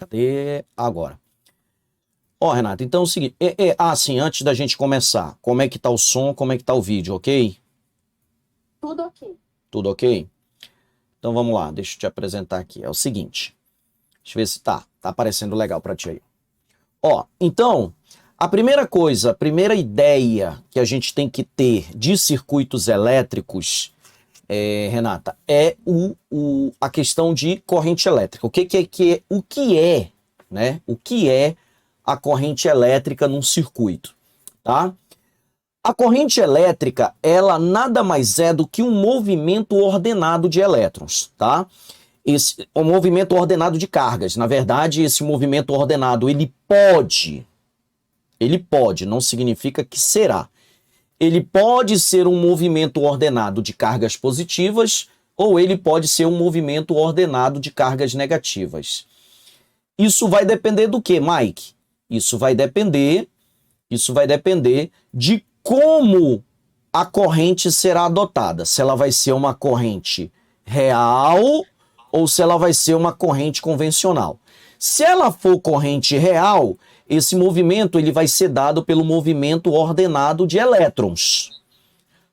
Cadê? Agora. Ó, Renata, então é o seguinte. Sim, antes da gente começar, como é que tá o som, como é que tá o vídeo, ok? Tudo ok. Tudo ok? Então vamos lá, deixa eu te apresentar aqui. É o seguinte. Deixa eu ver se tá aparecendo legal pra ti aí. Ó, então, a primeira coisa, a primeira ideia que a gente tem que ter de circuitos elétricos, Renata, é a questão de corrente elétrica. O que é, né? O que é a corrente elétrica num circuito, tá? A corrente elétrica, ela nada mais é do que um movimento ordenado de elétrons, tá? Um movimento ordenado de cargas. Na verdade, esse movimento ordenado, ele pode, não significa que será. Ele pode ser um movimento ordenado de cargas positivas ou ele pode ser um movimento ordenado de cargas negativas. Isso vai depender do que, Mike? Isso vai depender de como a corrente será adotada. Se ela vai ser uma corrente real ou se ela vai ser uma corrente convencional. Se ela for corrente real, esse movimento ele vai ser dado pelo movimento ordenado de elétrons.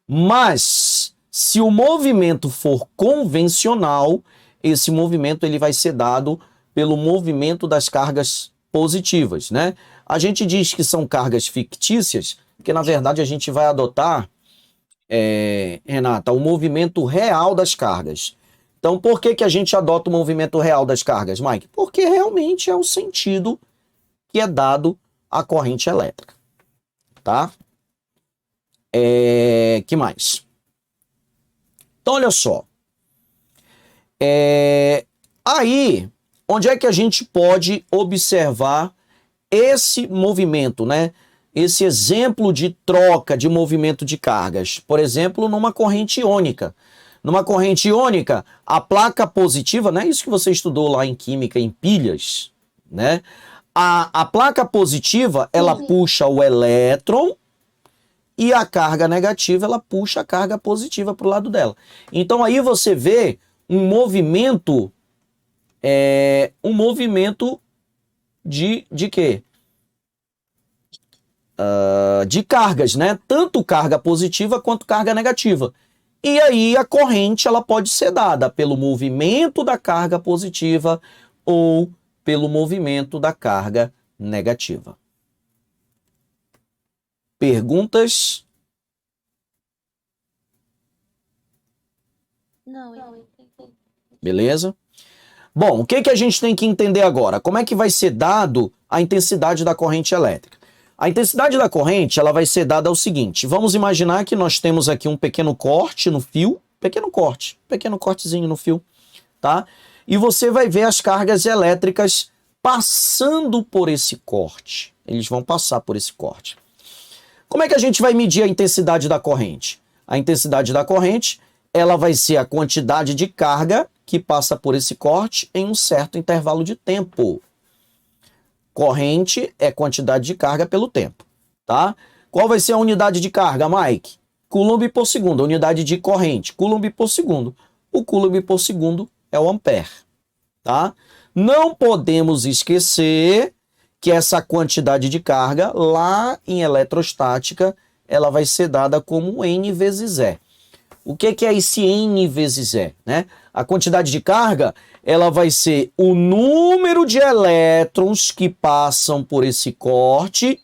Mas, se o movimento for convencional, esse movimento ele vai ser dado pelo movimento das cargas positivas, né? A gente diz que são cargas fictícias, porque na verdade a gente vai adotar, Renata, o movimento real das cargas. Então, por que a gente adota o movimento real das cargas, Mike? Porque realmente é o sentido que é dado à corrente elétrica, tá? Que mais? Então, olha só. Aí, onde é que a gente pode observar esse movimento, né? Esse exemplo de troca de movimento de cargas. Por exemplo, numa corrente iônica. Numa corrente iônica, a placa positiva, né? Isso que você estudou lá em química, em pilhas, né? A placa positiva, ela puxa o elétron e a carga negativa, ela puxa a carga positiva para o lado dela. Então aí você vê um movimento de quê? De cargas, né? Tanto carga positiva quanto carga negativa. E aí a corrente ela pode ser dada pelo movimento da carga positiva ou pelo movimento da carga negativa. Perguntas? Não, eu entendi. Beleza? Bom, o que a gente tem que entender agora? Como é que vai ser dado a intensidade da corrente elétrica? A intensidade da corrente ela vai ser dada ao seguinte. Vamos imaginar que nós temos aqui um pequeno corte no fio. Pequeno cortezinho no fio, tá? E você vai ver as cargas elétricas passando por esse corte. Eles vão passar por esse corte. Como é que a gente vai medir a intensidade da corrente? A intensidade da corrente ela vai ser a quantidade de carga que passa por esse corte em um certo intervalo de tempo. Corrente é quantidade de carga pelo tempo, tá? Qual vai ser a unidade de carga, Mike? Coulomb por segundo, a unidade de corrente, Coulomb por segundo. O Coulomb por segundo é o ampere, tá? Não podemos esquecer que essa quantidade de carga lá em eletrostática, ela vai ser dada como N vezes E. O que é esse N vezes E, né? A quantidade de carga, ela vai ser o número de elétrons que passam por esse corte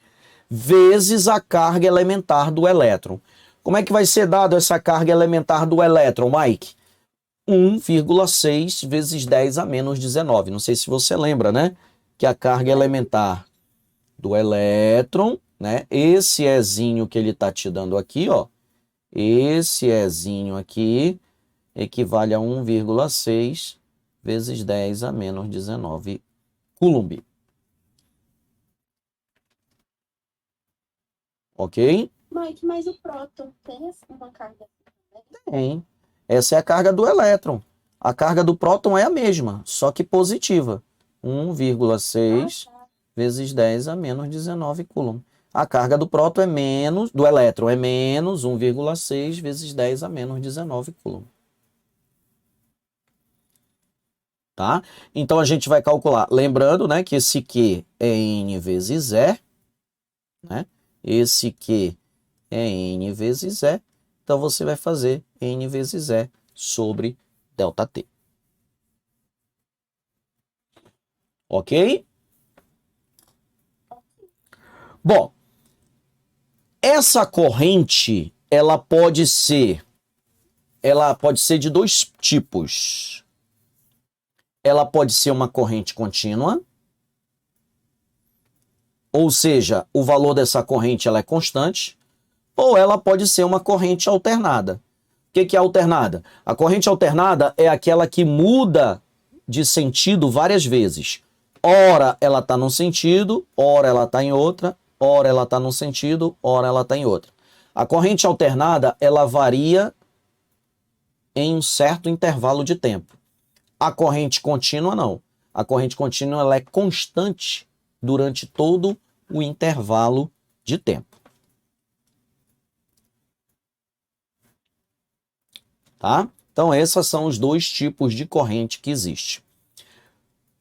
vezes a carga elementar do elétron. Como é que vai ser dado essa carga elementar do elétron, Mike? 1,6 vezes 10 a menos 19. Não sei se você lembra, né? Que a carga elementar do elétron, né? Esse Ezinho que ele está te dando aqui, ó. Esse Ezinho aqui equivale a 1,6 vezes 10 a menos 19 Coulomb. Ok? Mike, mas o próton tem uma carga também? Tem. Essa é a carga do elétron. A carga do próton é a mesma, só que positiva. 1,6 vezes 10 a menos 19 Coulomb. A carga do próton é menos, do elétron é menos 1,6 vezes 10 a menos 19 Coulomb. tá? Então a gente vai calcular, lembrando, né, que esse Q é N vezes E, né? Esse Q é N vezes E, então você vai fazer N vezes E sobre ΔT. Ok? Bom, essa corrente, ela pode ser de dois tipos. Ela pode ser uma corrente contínua, ou seja, o valor dessa corrente ela é constante, ou ela pode ser uma corrente alternada. O que é alternada? A corrente alternada é aquela que muda de sentido várias vezes. Ora ela está num sentido, ora ela está em outra, ora ela está num sentido, ora ela está em outra. A corrente alternada, ela varia em um certo intervalo de tempo. A corrente contínua, não. A corrente contínua ela é constante durante todo o intervalo de tempo. Tá? Então, esses são os dois tipos de corrente que existe.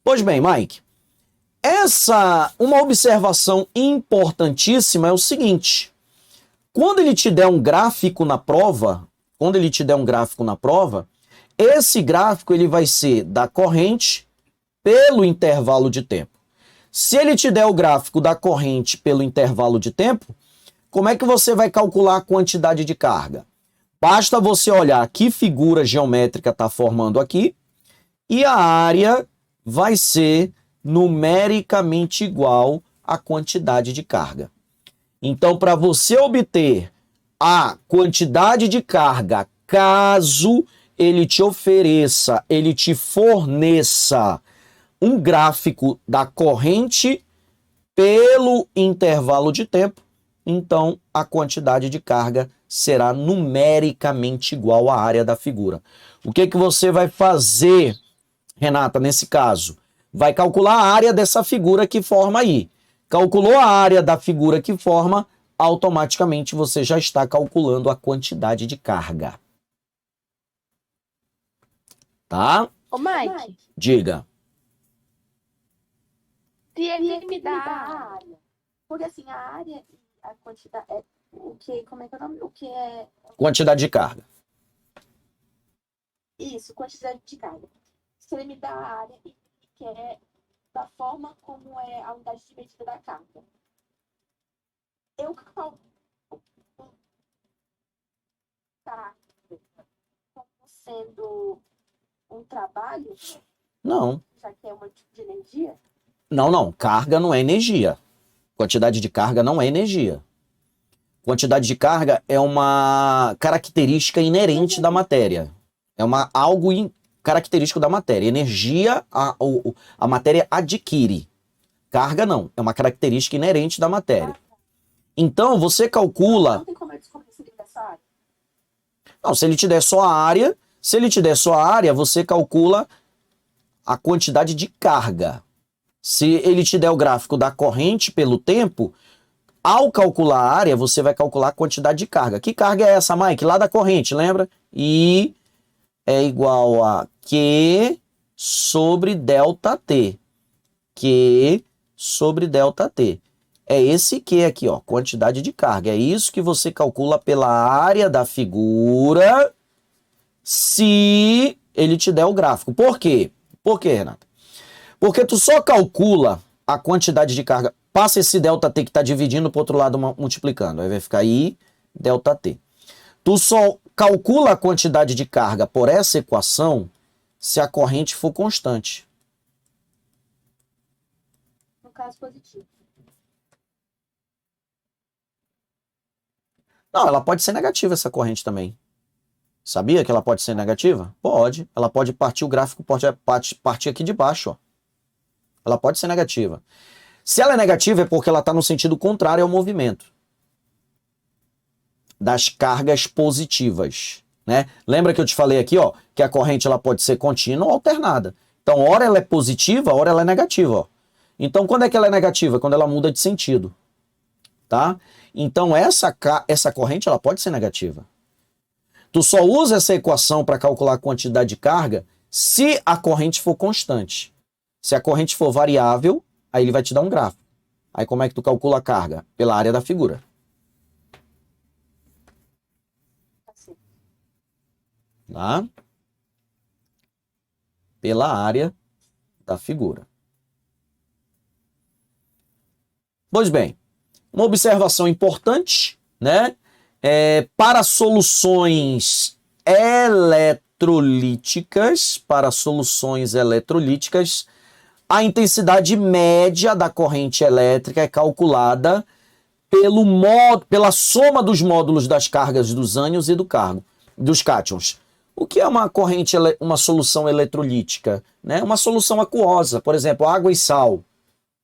Pois bem, Mike, uma observação importantíssima é o seguinte: quando ele te der um gráfico na prova, esse gráfico ele vai ser da corrente pelo intervalo de tempo. Se ele te der o gráfico da corrente pelo intervalo de tempo, como é que você vai calcular a quantidade de carga? Basta você olhar que figura geométrica está formando aqui e a área vai ser numericamente igual à quantidade de carga. Então, para você obter a quantidade de carga, caso ele te forneça um gráfico da corrente pelo intervalo de tempo, então a quantidade de carga será numericamente igual à área da figura. O que você vai fazer, Renata, nesse caso? Vai calcular a área dessa figura que forma aí. Calculou a área da figura que forma, automaticamente você já está calculando a quantidade de carga. Tá? Ô, Mike, Diga. se ele me dá a área, porque assim, a área e a quantidade é o que, como é que é o nome? O que é Quantidade de carga. isso, quantidade de carga. Se ele me dá a área e quer da forma como é a unidade de medida da carga, eu calculo tá como sendo um trabalho, Não. já que é um tipo de energia? Não. Carga não é energia. Quantidade de carga não é energia. Quantidade de carga é uma característica inerente da matéria. É algo característico da matéria. Energia, a matéria adquire. Carga não. É uma característica inerente da matéria. Então, você calcula... Não tem como eu descobrir se ele dessa área. Não, se ele te der só a área, você calcula a quantidade de carga. Se ele te der o gráfico da corrente pelo tempo, ao calcular a área, você vai calcular a quantidade de carga. Que carga é essa, Mike? Lá da corrente, lembra? I é igual a Q sobre ΔT. Q sobre ΔT. É esse Q aqui, ó, quantidade de carga. É isso que você calcula pela área da figura se ele te der o gráfico. Por quê? Por quê, Renata? Porque tu só calcula a quantidade de carga, passa esse ΔT que está dividindo para o outro lado multiplicando, aí vai ficar I ΔT. Tu só calcula a quantidade de carga por essa equação se a corrente for constante. No caso positivo. Não, ela pode ser negativa essa corrente também. Sabia que ela pode ser negativa? Pode. Ela pode partir o gráfico, pode partir aqui de baixo, ó. Ela pode ser negativa. Se ela é negativa é porque ela está no sentido contrário ao movimento das cargas positivas, né? Lembra que eu te falei aqui, ó, que a corrente ela pode ser contínua ou alternada. Então, ora ela é positiva, ora ela é negativa, ó. Então, quando é que ela é negativa? Quando ela muda de sentido, tá? Então, essa corrente ela pode ser negativa. Tu só usa essa equação para calcular a quantidade de carga se a corrente for constante. Se a corrente for variável, aí ele vai te dar um gráfico. Aí como é que tu calcula a carga? Pela área da figura. Tá? Pela área da figura. Pois bem, uma observação importante, né? Para soluções eletrolíticas, a intensidade média da corrente elétrica é calculada pela soma dos módulos das cargas dos ânions e dos cátions. O que é uma uma solução eletrolítica? Né? Uma solução aquosa, por exemplo, água e sal.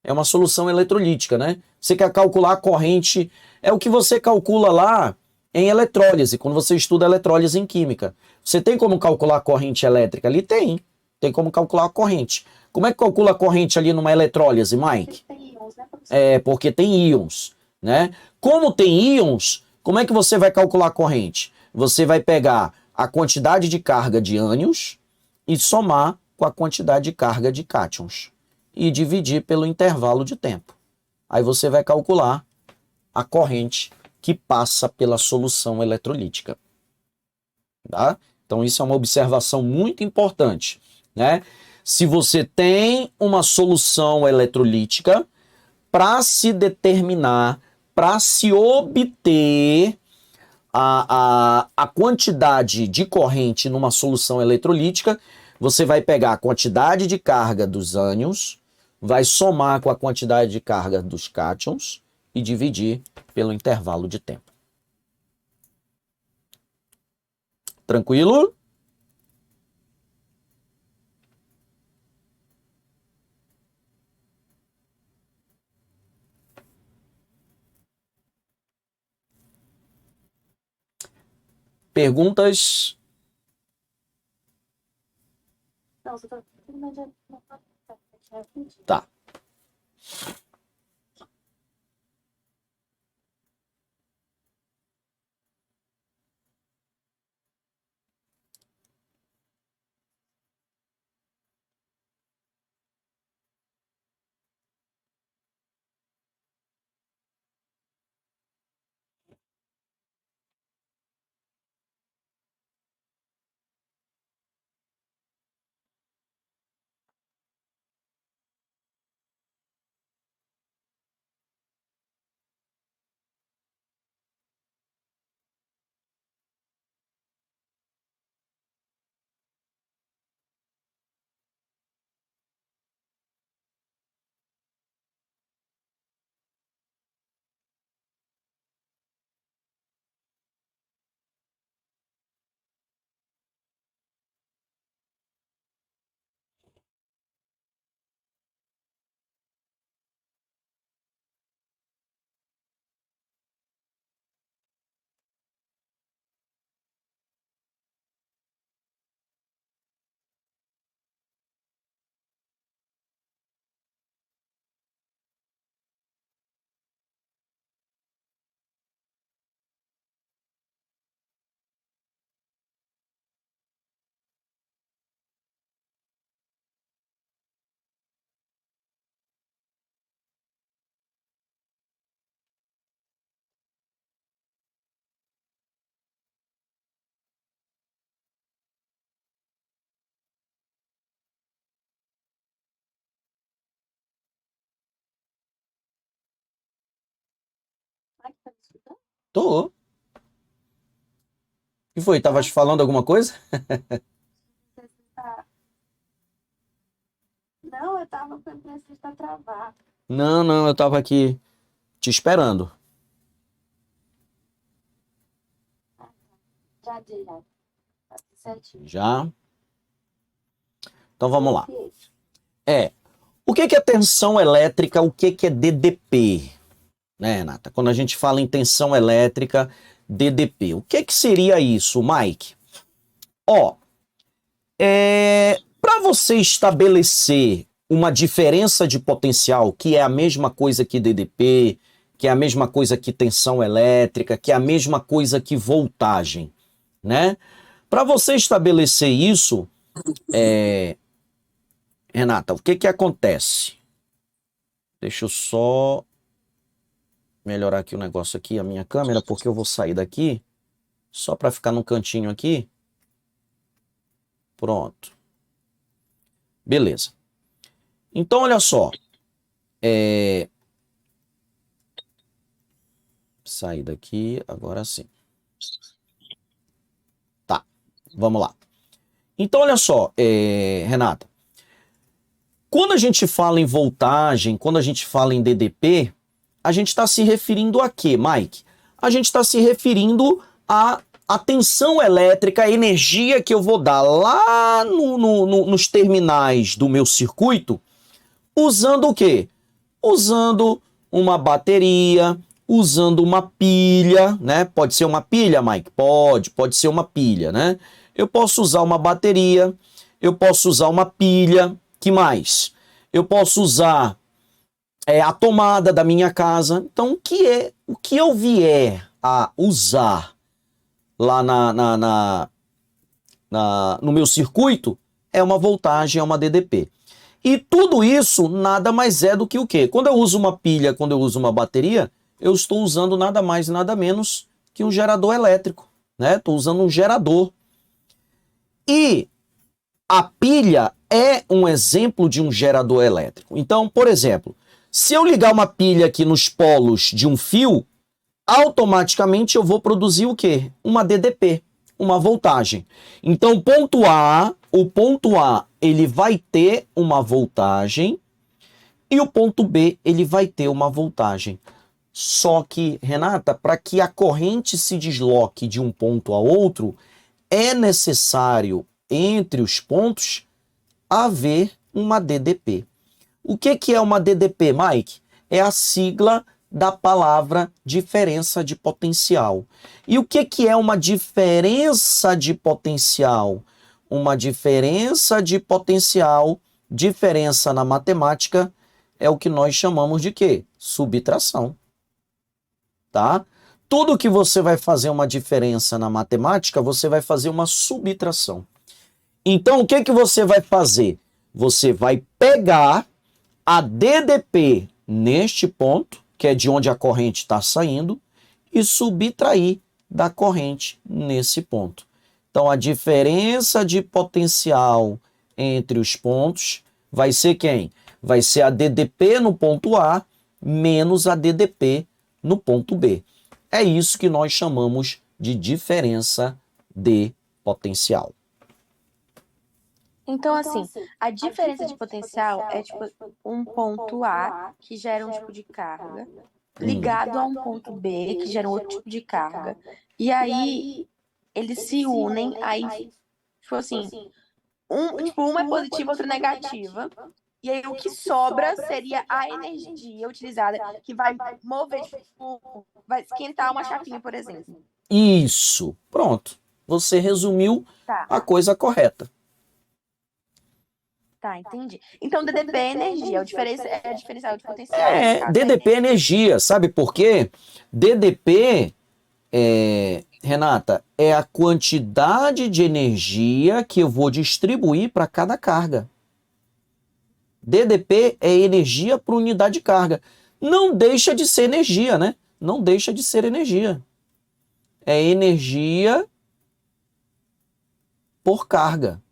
É uma solução eletrolítica, né? Você quer calcular a corrente, é o que você calcula lá em eletrólise, quando você estuda eletrólise em química. Você tem como calcular a corrente elétrica ali? Tem como calcular a corrente. Como é que calcula a corrente ali numa eletrólise, Mike? Tem íons, né, professor? Porque tem íons, né? Como tem íons, como é que você vai calcular a corrente? Você vai pegar a quantidade de carga de ânions e somar com a quantidade de carga de cátions e dividir pelo intervalo de tempo. Aí você vai calcular a corrente que passa pela solução eletrolítica. Tá? Então isso é uma observação muito importante, né? Se você tem uma solução eletrolítica, para se determinar, para se obter a quantidade de corrente numa solução eletrolítica, você vai pegar a quantidade de carga dos ânions, vai somar com a quantidade de carga dos cátions e dividir pelo intervalo de tempo. Tranquilo? Perguntas? Não, você tá terminando de... Tá. Ai, tá me escutando? Tô. E foi? Tava te falando alguma coisa? Você tá... Não, eu tava com a impressão de estar travado. Não, eu tava aqui te esperando. Já. Tá tudo certinho. Já? Então vamos lá. O que é tensão elétrica? O que é DDP? Né, Renata? Quando a gente fala em tensão elétrica, DDP. O que seria isso, Mike? Para você estabelecer uma diferença de potencial, que é a mesma coisa que DDP, que é a mesma coisa que tensão elétrica, que é a mesma coisa que voltagem, né? Para você estabelecer isso, Renata, o que que acontece? Deixa eu só melhorar aqui o negócio aqui, a minha câmera, porque eu vou sair daqui, só para ficar no cantinho aqui. Pronto. Beleza. Então, olha só. Sair daqui, agora sim. Tá, vamos lá. Então, olha só, Renata. Quando a gente fala em voltagem, quando a gente fala em DDP, a gente está se referindo a quê, Mike? A gente está se referindo à tensão elétrica, a energia que eu vou dar lá nos terminais do meu circuito, usando o quê? Usando uma bateria, usando uma pilha, né? Pode ser uma pilha, Mike? Pode ser uma pilha, né? Eu posso usar uma bateria, eu posso usar uma pilha, que mais? Eu posso usar a tomada da minha casa. Então, o que eu vier a usar lá no meu circuito é uma voltagem, é uma DDP. E tudo isso nada mais é do que o quê? Quando eu uso uma pilha, quando eu uso uma bateria, eu estou usando nada mais e nada menos que um gerador elétrico, né? Estou usando um gerador. E a pilha é um exemplo de um gerador elétrico. Então, por exemplo, se eu ligar uma pilha aqui nos polos de um fio, automaticamente eu vou produzir o quê? Uma DDP, uma voltagem. Então, o ponto A, ele vai ter uma voltagem e o ponto B, ele vai ter uma voltagem. Só que, Renata, para que a corrente se desloque de um ponto a outro, é necessário, entre os pontos, haver uma DDP. O que é uma DDP, Mike? É a sigla da palavra diferença de potencial. E o que é uma diferença de potencial? Uma diferença de potencial, diferença na matemática, é o que nós chamamos de quê? Subtração. Tá? Tudo que você vai fazer uma diferença na matemática, você vai fazer uma subtração. Então, o que você vai fazer? Você vai pegar a DDP neste ponto, que é de onde a corrente está saindo, e subtrair da corrente nesse ponto. Então, a diferença de potencial entre os pontos vai ser quem? Vai ser a DDP no ponto A menos a DDP no ponto B. É isso que nós chamamos de diferença de potencial. Então, assim, a diferença de potencial é tipo um ponto A que gera um tipo de carga, ligado a um ponto B que gera um outro tipo de carga. E aí eles se unem, aí, tipo assim, uma é positiva, outra é negativa. E aí o que sobra seria a energia utilizada que vai mover, tipo, vai esquentar uma chavinha, por exemplo. Isso. Pronto. Você resumiu a coisa correta. Tá, entendi. Então, DDP é energia, é diferencial de potencial. DDP é energia, sabe por quê? DDP, Renata, é a quantidade de energia que eu vou distribuir para cada carga. DDP é energia por unidade de carga. Não deixa de ser energia, né? Não deixa de ser energia. É energia por carga.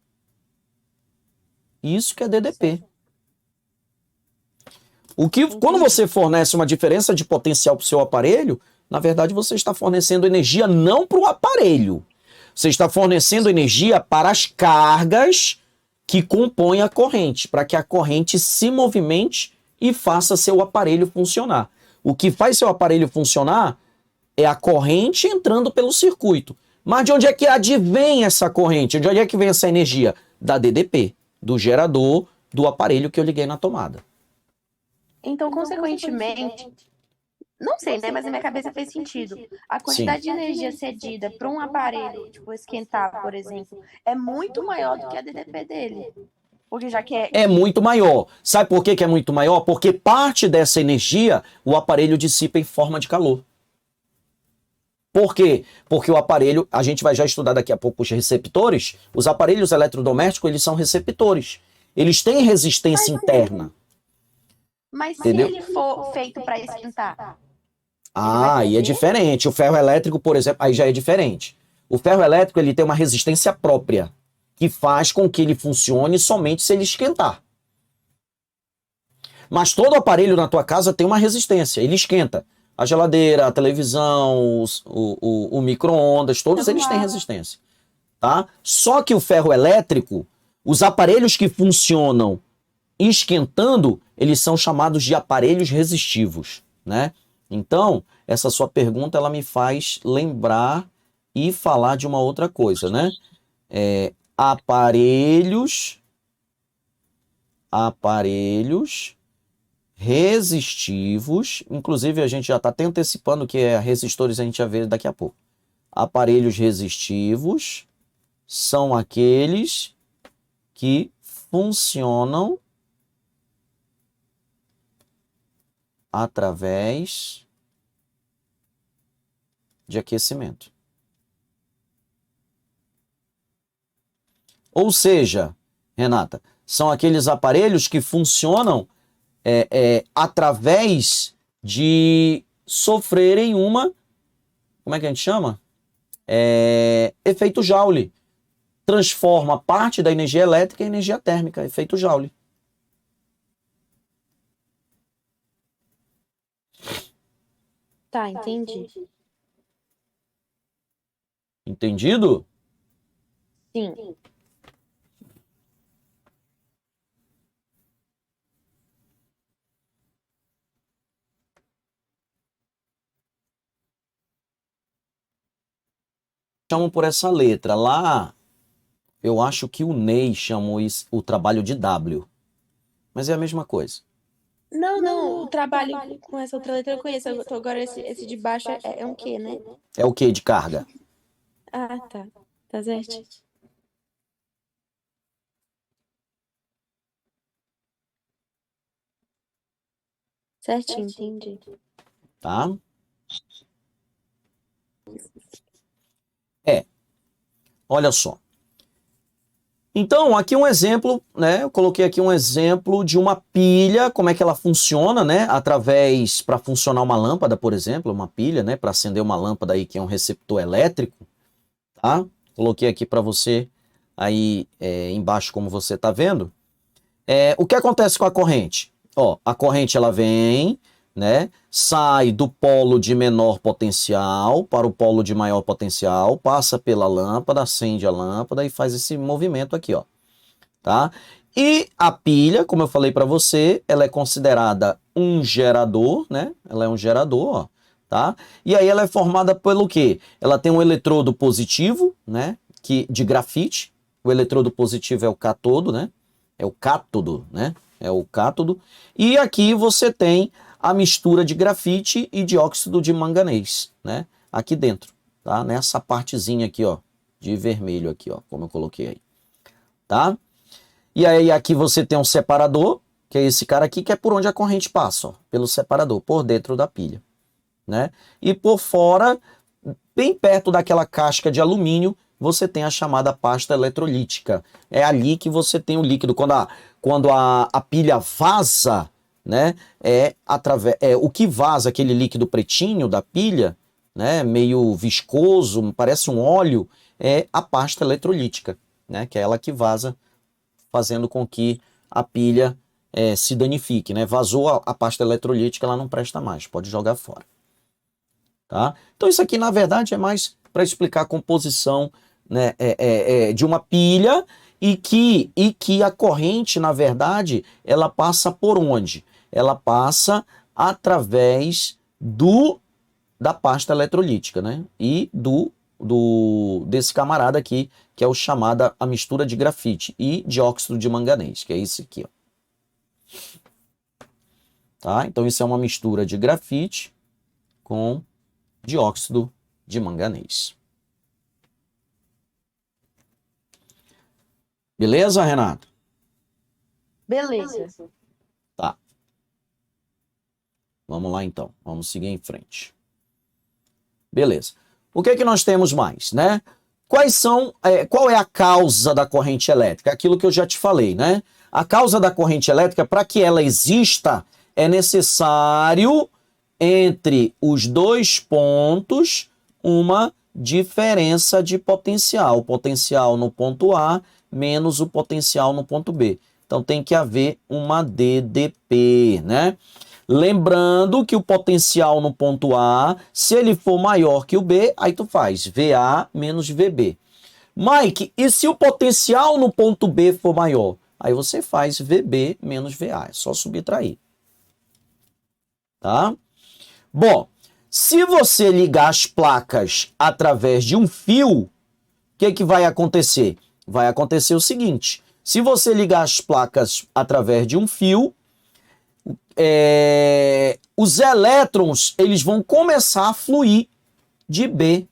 Isso que é DDP. Quando você fornece uma diferença de potencial para o seu aparelho, na verdade você está fornecendo energia não para o aparelho. Você está fornecendo energia para as cargas que compõem a corrente, para que a corrente se movimente e faça seu aparelho funcionar. O que faz seu aparelho funcionar é a corrente entrando pelo circuito. Mas de onde é que advém essa corrente? De onde é que vem essa energia? Da DDP, do gerador, do aparelho que eu liguei na tomada. Então, consequentemente, não sei, né? Mas na minha cabeça fez sentido. A quantidade de energia cedida para um aparelho, tipo, esquentar, por exemplo, é muito maior do que a DDP dele. Porque já que é muito maior. Sabe por que é muito maior? Porque parte dessa energia o aparelho dissipa em forma de calor. Por quê? Porque o aparelho, a gente vai já estudar daqui a pouco os receptores, os aparelhos eletrodomésticos, eles são receptores. Eles têm resistência interna. Mas se Entendeu? ele for feito para esquentar, Aí é diferente. O ferro elétrico, por exemplo, aí já é diferente. O ferro elétrico, ele tem uma resistência própria, que faz com que ele funcione somente se ele esquentar. Mas todo aparelho na tua casa tem uma resistência, ele esquenta. A geladeira, a televisão, o micro-ondas, todos eles têm resistência. Tá? Só que o ferro elétrico, os aparelhos que funcionam esquentando, eles são chamados de aparelhos resistivos, né? Então, essa sua pergunta, ela me faz lembrar e falar de uma outra coisa, né? Aparelhos resistivos, inclusive a gente já está até antecipando que é resistores, a gente vai ver daqui a pouco. Aparelhos resistivos são aqueles que funcionam através de aquecimento. Ou seja, Renata, são aqueles aparelhos que funcionam através de sofrerem uma, como é que a gente chama? Efeito Joule. Transforma parte da energia elétrica em energia térmica, efeito Joule. Tá, entendi. Entendido? Sim. Chamam por essa letra. Lá, eu acho que o Ney chamou isso, o trabalho de W. Mas é a mesma coisa. Não, o trabalho com essa outra letra eu conheço. Agora esse de baixo é um quê, né? É o que de carga? Ah, tá. Tá certo. Certinho, entendi. Tá? Olha só. Então, aqui um exemplo, né? Eu coloquei aqui um exemplo de uma pilha, como é que ela funciona, né? Através, para funcionar uma lâmpada, por exemplo, uma pilha, né? Para acender uma lâmpada aí que é um receptor elétrico, tá? Coloquei aqui para você aí embaixo, como você está vendo. O que acontece com a corrente? Ó, a corrente ela vem, né? Sai do polo de menor potencial para o polo de maior potencial, passa pela lâmpada, acende a lâmpada e faz esse movimento aqui, ó, tá? E a pilha, como eu falei para você, ela é considerada um gerador, né? Ela é um gerador, ó, tá? E aí ela é formada pelo quê? Ela tem um eletrodo positivo, né? De grafite. O eletrodo positivo é o cátodo, né? É o cátodo, né? É o cátodo. E aqui você tem a mistura de grafite e dióxido de manganês, né? Aqui dentro, tá? Nessa partezinha aqui, ó, de vermelho aqui, ó, como eu coloquei aí, tá? E aí aqui você tem um separador, que é esse cara aqui, que é por onde a corrente passa, ó, pelo separador, por dentro da pilha, né? E por fora, bem perto daquela casca de alumínio, você tem a chamada pasta eletrolítica. É ali que você tem o líquido. Quando a pilha vaza, né? O que vaza, aquele líquido pretinho da pilha, né? Meio viscoso, parece um óleo, é a pasta eletrolítica, né? Que é ela que vaza, fazendo com que a pilha se danifique, né? Vazou a pasta eletrolítica, ela não presta mais, pode jogar fora. Tá? Então isso aqui, na verdade, é mais para explicar a composição, né, de uma pilha e que a corrente, na verdade, ela passa por onde? Ela passa através da pasta eletrolítica, né? E desse camarada aqui, que é o chamada a mistura de grafite e dióxido de manganês, que é esse aqui, ó. Tá? Então isso é uma mistura de grafite com dióxido de manganês. Beleza, Renato? Beleza. Tá. Vamos lá então. Vamos seguir em frente. Beleza. O que nós temos mais, né? Qual é a causa da corrente elétrica? Aquilo que eu já te falei, né? A causa da corrente elétrica, para que ela exista, é necessário, entre os dois pontos, uma diferença de potencial. O potencial no ponto A menos o potencial no ponto B. Então tem que haver uma DDP, né? Lembrando que o potencial no ponto A, se ele for maior que o B, aí tu faz VA menos VB. Mike, e se o potencial no ponto B for maior? Aí você faz VB menos VA, é só subtrair. Tá? Bom, se você ligar as placas através de um fio, o que vai acontecer? Vai acontecer o seguinte, se você ligar as placas através de um fio, os elétrons eles vão começar a fluir de B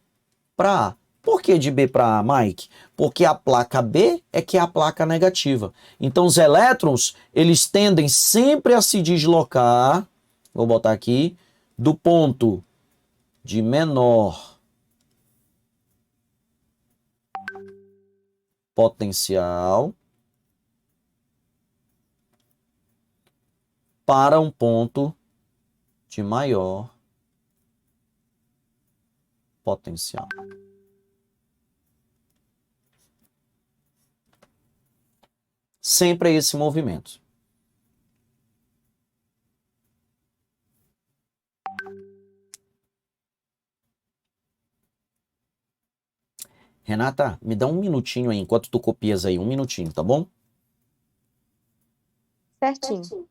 para A. Por que de B para A, Mike? Porque a placa B é que é a placa negativa. Então os elétrons eles tendem sempre a se deslocar, vou botar aqui, do ponto de menor potencial para um ponto de maior potencial. Sempre é esse movimento. Renata, me dá um minutinho aí, enquanto tu copias aí, um minutinho, tá bom? Certinho.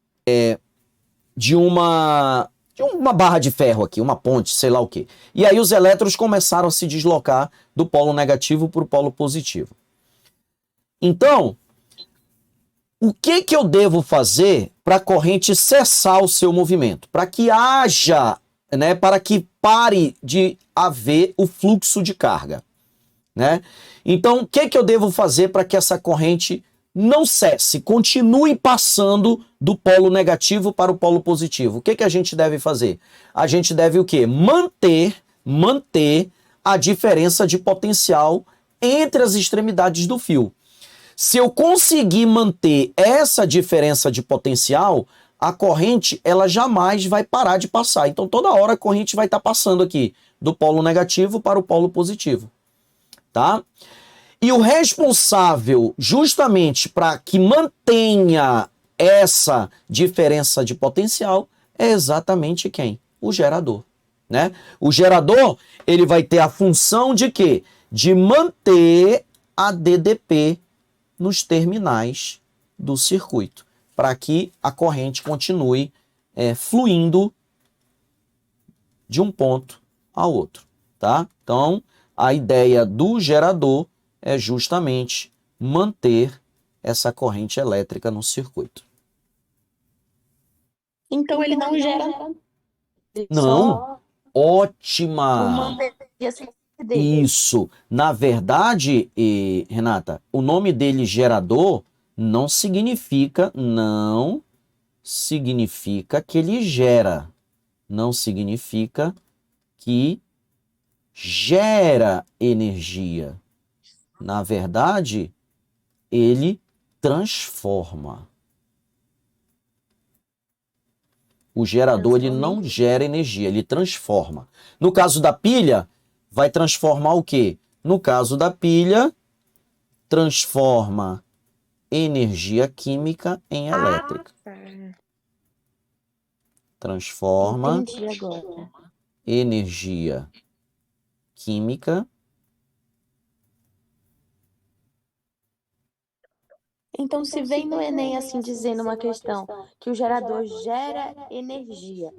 De uma barra de ferro aqui, uma ponte, sei lá o quê. E aí os elétrons começaram a se deslocar do polo negativo para o polo positivo. Então, o que eu devo fazer para a corrente cessar o seu movimento? Para que haja, né, para que pare de haver o fluxo de carga, né? Então, o que eu devo fazer para que essa corrente não cesse, continue passando do polo negativo para o polo positivo? O que a gente deve fazer? A gente deve o quê? Manter a diferença de potencial entre as extremidades do fio. Se eu conseguir manter essa diferença de potencial, a corrente ela jamais vai parar de passar. Então toda hora a corrente vai estar passando aqui do polo negativo para o polo positivo, tá? E o responsável justamente para que mantenha essa diferença de potencial é exatamente quem? O gerador, né? O gerador, ele vai ter a função de quê? De manter a DDP nos terminais do circuito, para que a corrente continue fluindo de um ponto ao outro, tá? Então, a ideia do gerador é justamente manter essa corrente elétrica no circuito. Então ele não gera. Não, ótima! Isso. Na verdade, Renata, o nome dele gerador não significa que ele gera. Não significa que gera energia. Na verdade, ele transforma. O gerador ele não gera energia, ele transforma. No caso da pilha, vai transformar o quê? No caso da pilha, transforma energia química em elétrica. Transforma energia química. Então, se vem no Enem assim dizendo uma questão que o gerador gera energia,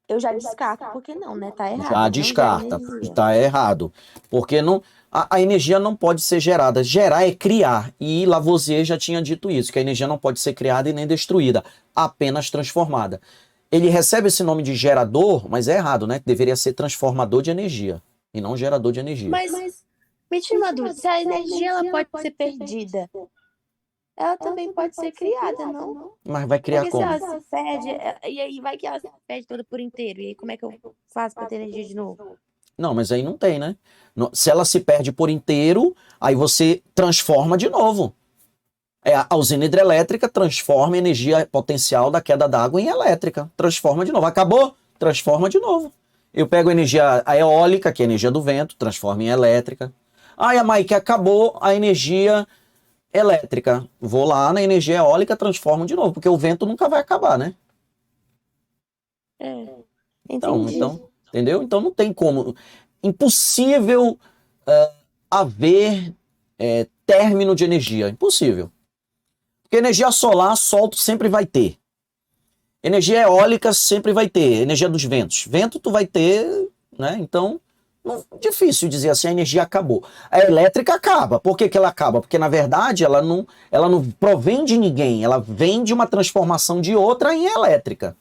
eu já descarto, porque não, né? Tá errado. Já descarta, tá errado. Porque não, a energia não pode ser gerada. Gerar é criar. E Lavoisier já tinha dito isso, que a energia não pode ser criada e nem destruída, apenas transformada. Ele recebe esse nome de gerador, mas é errado, né? Deveria ser transformador de energia, e não gerador de energia. Mas me tira uma dúvida, se a energia ela pode ser perdida, ela também pode ser criada, não? Mas vai criar Porque como? se ela se perde, e aí vai que ela se perde toda por inteiro. E aí como é que eu faço para ter energia de novo? Não, mas aí não tem, né? Se ela se perde por inteiro, aí você transforma de novo. A usina hidrelétrica transforma a energia potencial da queda d'água em elétrica. Transforma de novo. Acabou? Transforma de novo. Eu pego a energia eólica, que é a energia do vento, transforma em elétrica. A Mike, acabou a energia elétrica. Vou lá na energia eólica, transformo de novo, porque o vento nunca vai acabar, né? Entendi. Entendeu? Então não tem como. Impossível haver término de energia. Impossível. Porque energia solar, sol sempre vai ter. Energia eólica sempre vai ter. Energia dos ventos. Vento tu vai ter, né? Então, difícil dizer assim, a energia acabou. A elétrica acaba. Por que ela acaba? Porque, na verdade, ela não provém de ninguém. Ela vem de uma transformação de outra em elétrica.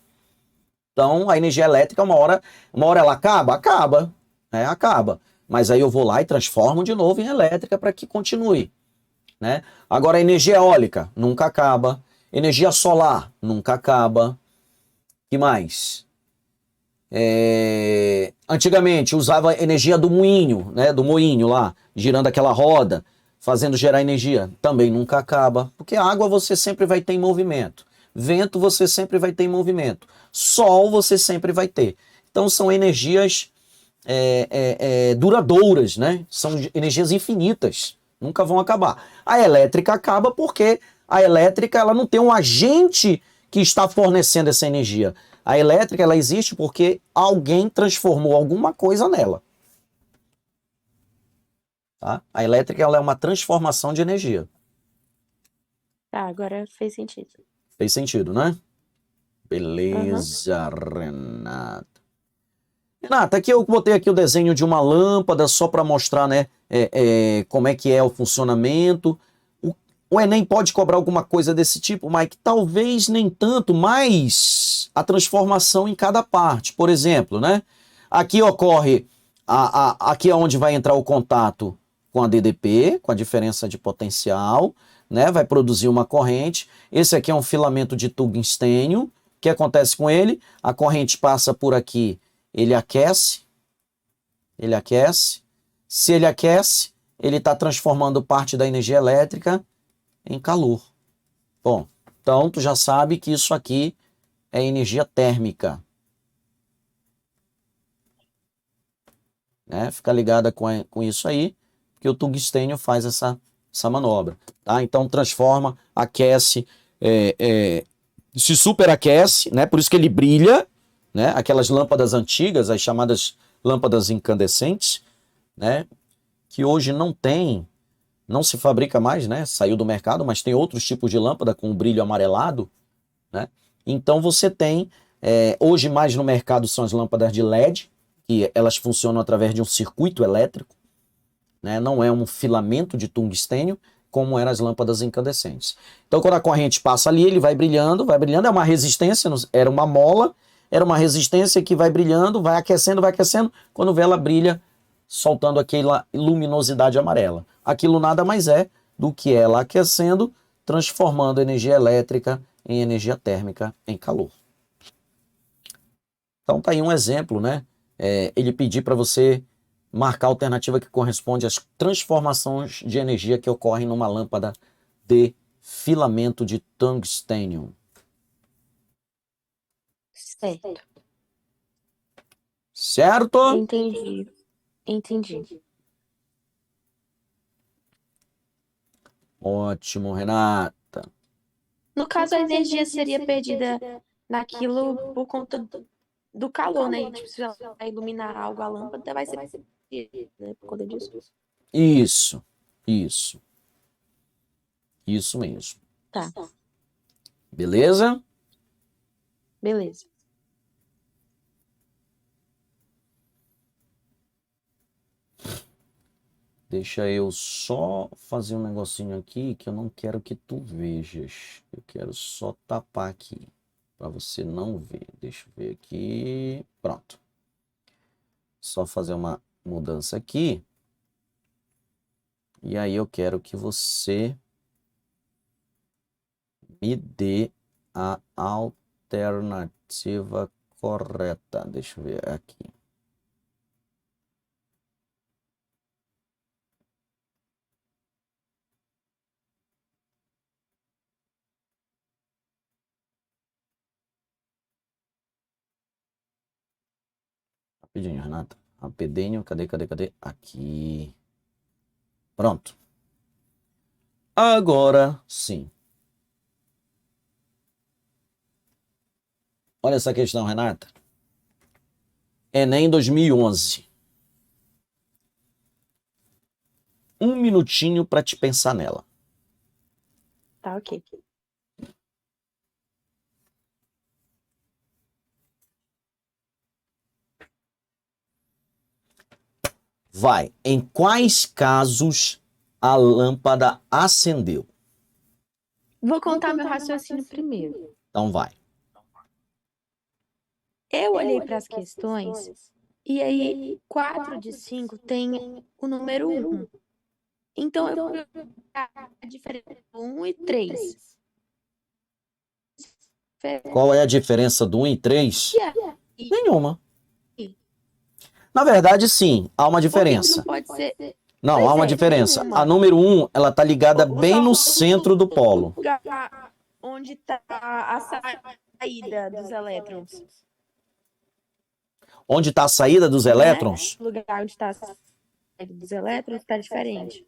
Então, a energia elétrica, uma hora ela acaba? Acaba. Acaba. Mas aí eu vou lá e transformo de novo em elétrica para que continue. Né? Agora, a energia eólica nunca acaba. Energia solar nunca acaba. Que mais? Antigamente usava energia do moinho, né? Do moinho lá, girando aquela roda, fazendo gerar energia. Também nunca acaba. Porque a água você sempre vai ter em movimento. Vento você sempre vai ter em movimento. Sol você sempre vai ter. Então são energias duradouras, né? São energias infinitas. Nunca vão acabar. A elétrica acaba porque a elétrica ela não tem um agente que está fornecendo essa energia. A elétrica ela existe porque alguém transformou alguma coisa nela. Tá? A elétrica ela é uma transformação de energia. Tá, agora fez sentido. Fez sentido, né? Beleza, Renata. Renata, aqui eu botei aqui o desenho de uma lâmpada só para mostrar, né, como é que é o funcionamento. O Enem pode cobrar alguma coisa desse tipo, Mike? Talvez nem tanto, mas a transformação em cada parte. Por exemplo, né? Aqui ocorre, aqui é onde vai entrar o contato com a DDP, com a diferença de potencial, né? Vai produzir uma corrente. Esse aqui é um filamento de tungstênio. O que acontece com ele? A corrente passa por aqui, ele aquece. Ele aquece. Se ele aquece, ele está transformando parte da energia elétrica em calor. Bom, então tu já sabe que isso aqui é energia térmica. Né? Fica ligada com isso aí, que o tungstênio faz essa manobra. Tá? Então transforma, aquece, se superaquece, né? Por isso que ele brilha, né? Aquelas lâmpadas antigas, as chamadas lâmpadas incandescentes, né? Que hoje não se fabrica mais, né? Saiu do mercado, mas tem outros tipos de lâmpada com brilho amarelado, né? Então você tem, hoje mais no mercado são as lâmpadas de LED, que elas funcionam através de um circuito elétrico, né? Não é um filamento de tungstênio, como eram as lâmpadas incandescentes. Então quando a corrente passa ali, ele vai brilhando, é uma resistência, era uma mola, era uma resistência que vai brilhando, vai aquecendo, quando vê ela brilha, soltando aquela luminosidade amarela. Aquilo nada mais é do que ela aquecendo, transformando energia elétrica em energia térmica, em calor. Então tá aí um exemplo, né? Ele pedir para você marcar a alternativa que corresponde às transformações de energia que ocorrem numa lâmpada de filamento de tungstênio. Certo. Certo? Entendi. Ótimo, Renata. No caso, a energia seria perdida naquilo por conta do calor, né? Tipo, se ela vai iluminar algo, a lâmpada vai ser perdida, né? Por conta disso. Isso mesmo. Tá, Beleza? beleza. Deixa eu só fazer um negocinho aqui que eu não quero que tu vejas. Eu quero só tapar aqui para você não ver. Deixa eu ver aqui. Pronto. Só fazer uma mudança aqui. E aí eu quero que você me dê a alternativa correta. Deixa eu ver aqui. Rapidinho, Renata. Rapidinho, cadê? Aqui. Pronto. Agora sim. Olha essa questão, Renata. Enem 2011. Um minutinho para te pensar nela. Tá, ok. Vai. Em quais casos a lâmpada acendeu? Vou contar meu raciocínio primeiro. Então vai. Eu olhei para as questões e aí 4 de 5 tem o número 1. Então eu fui a diferença de 1 e 3. Qual é a diferença do 1 e 3? E Nenhuma. Na verdade, sim, há uma por que que diferença. não pode ser? Não, Pois há uma é, diferença. nenhuma. A número 1, ela tá ligada O bem no centro do polo. lugar onde está a saída dos elétrons. Onde está a saída dos elétrons? O lugar onde está a saída dos elétrons está diferente.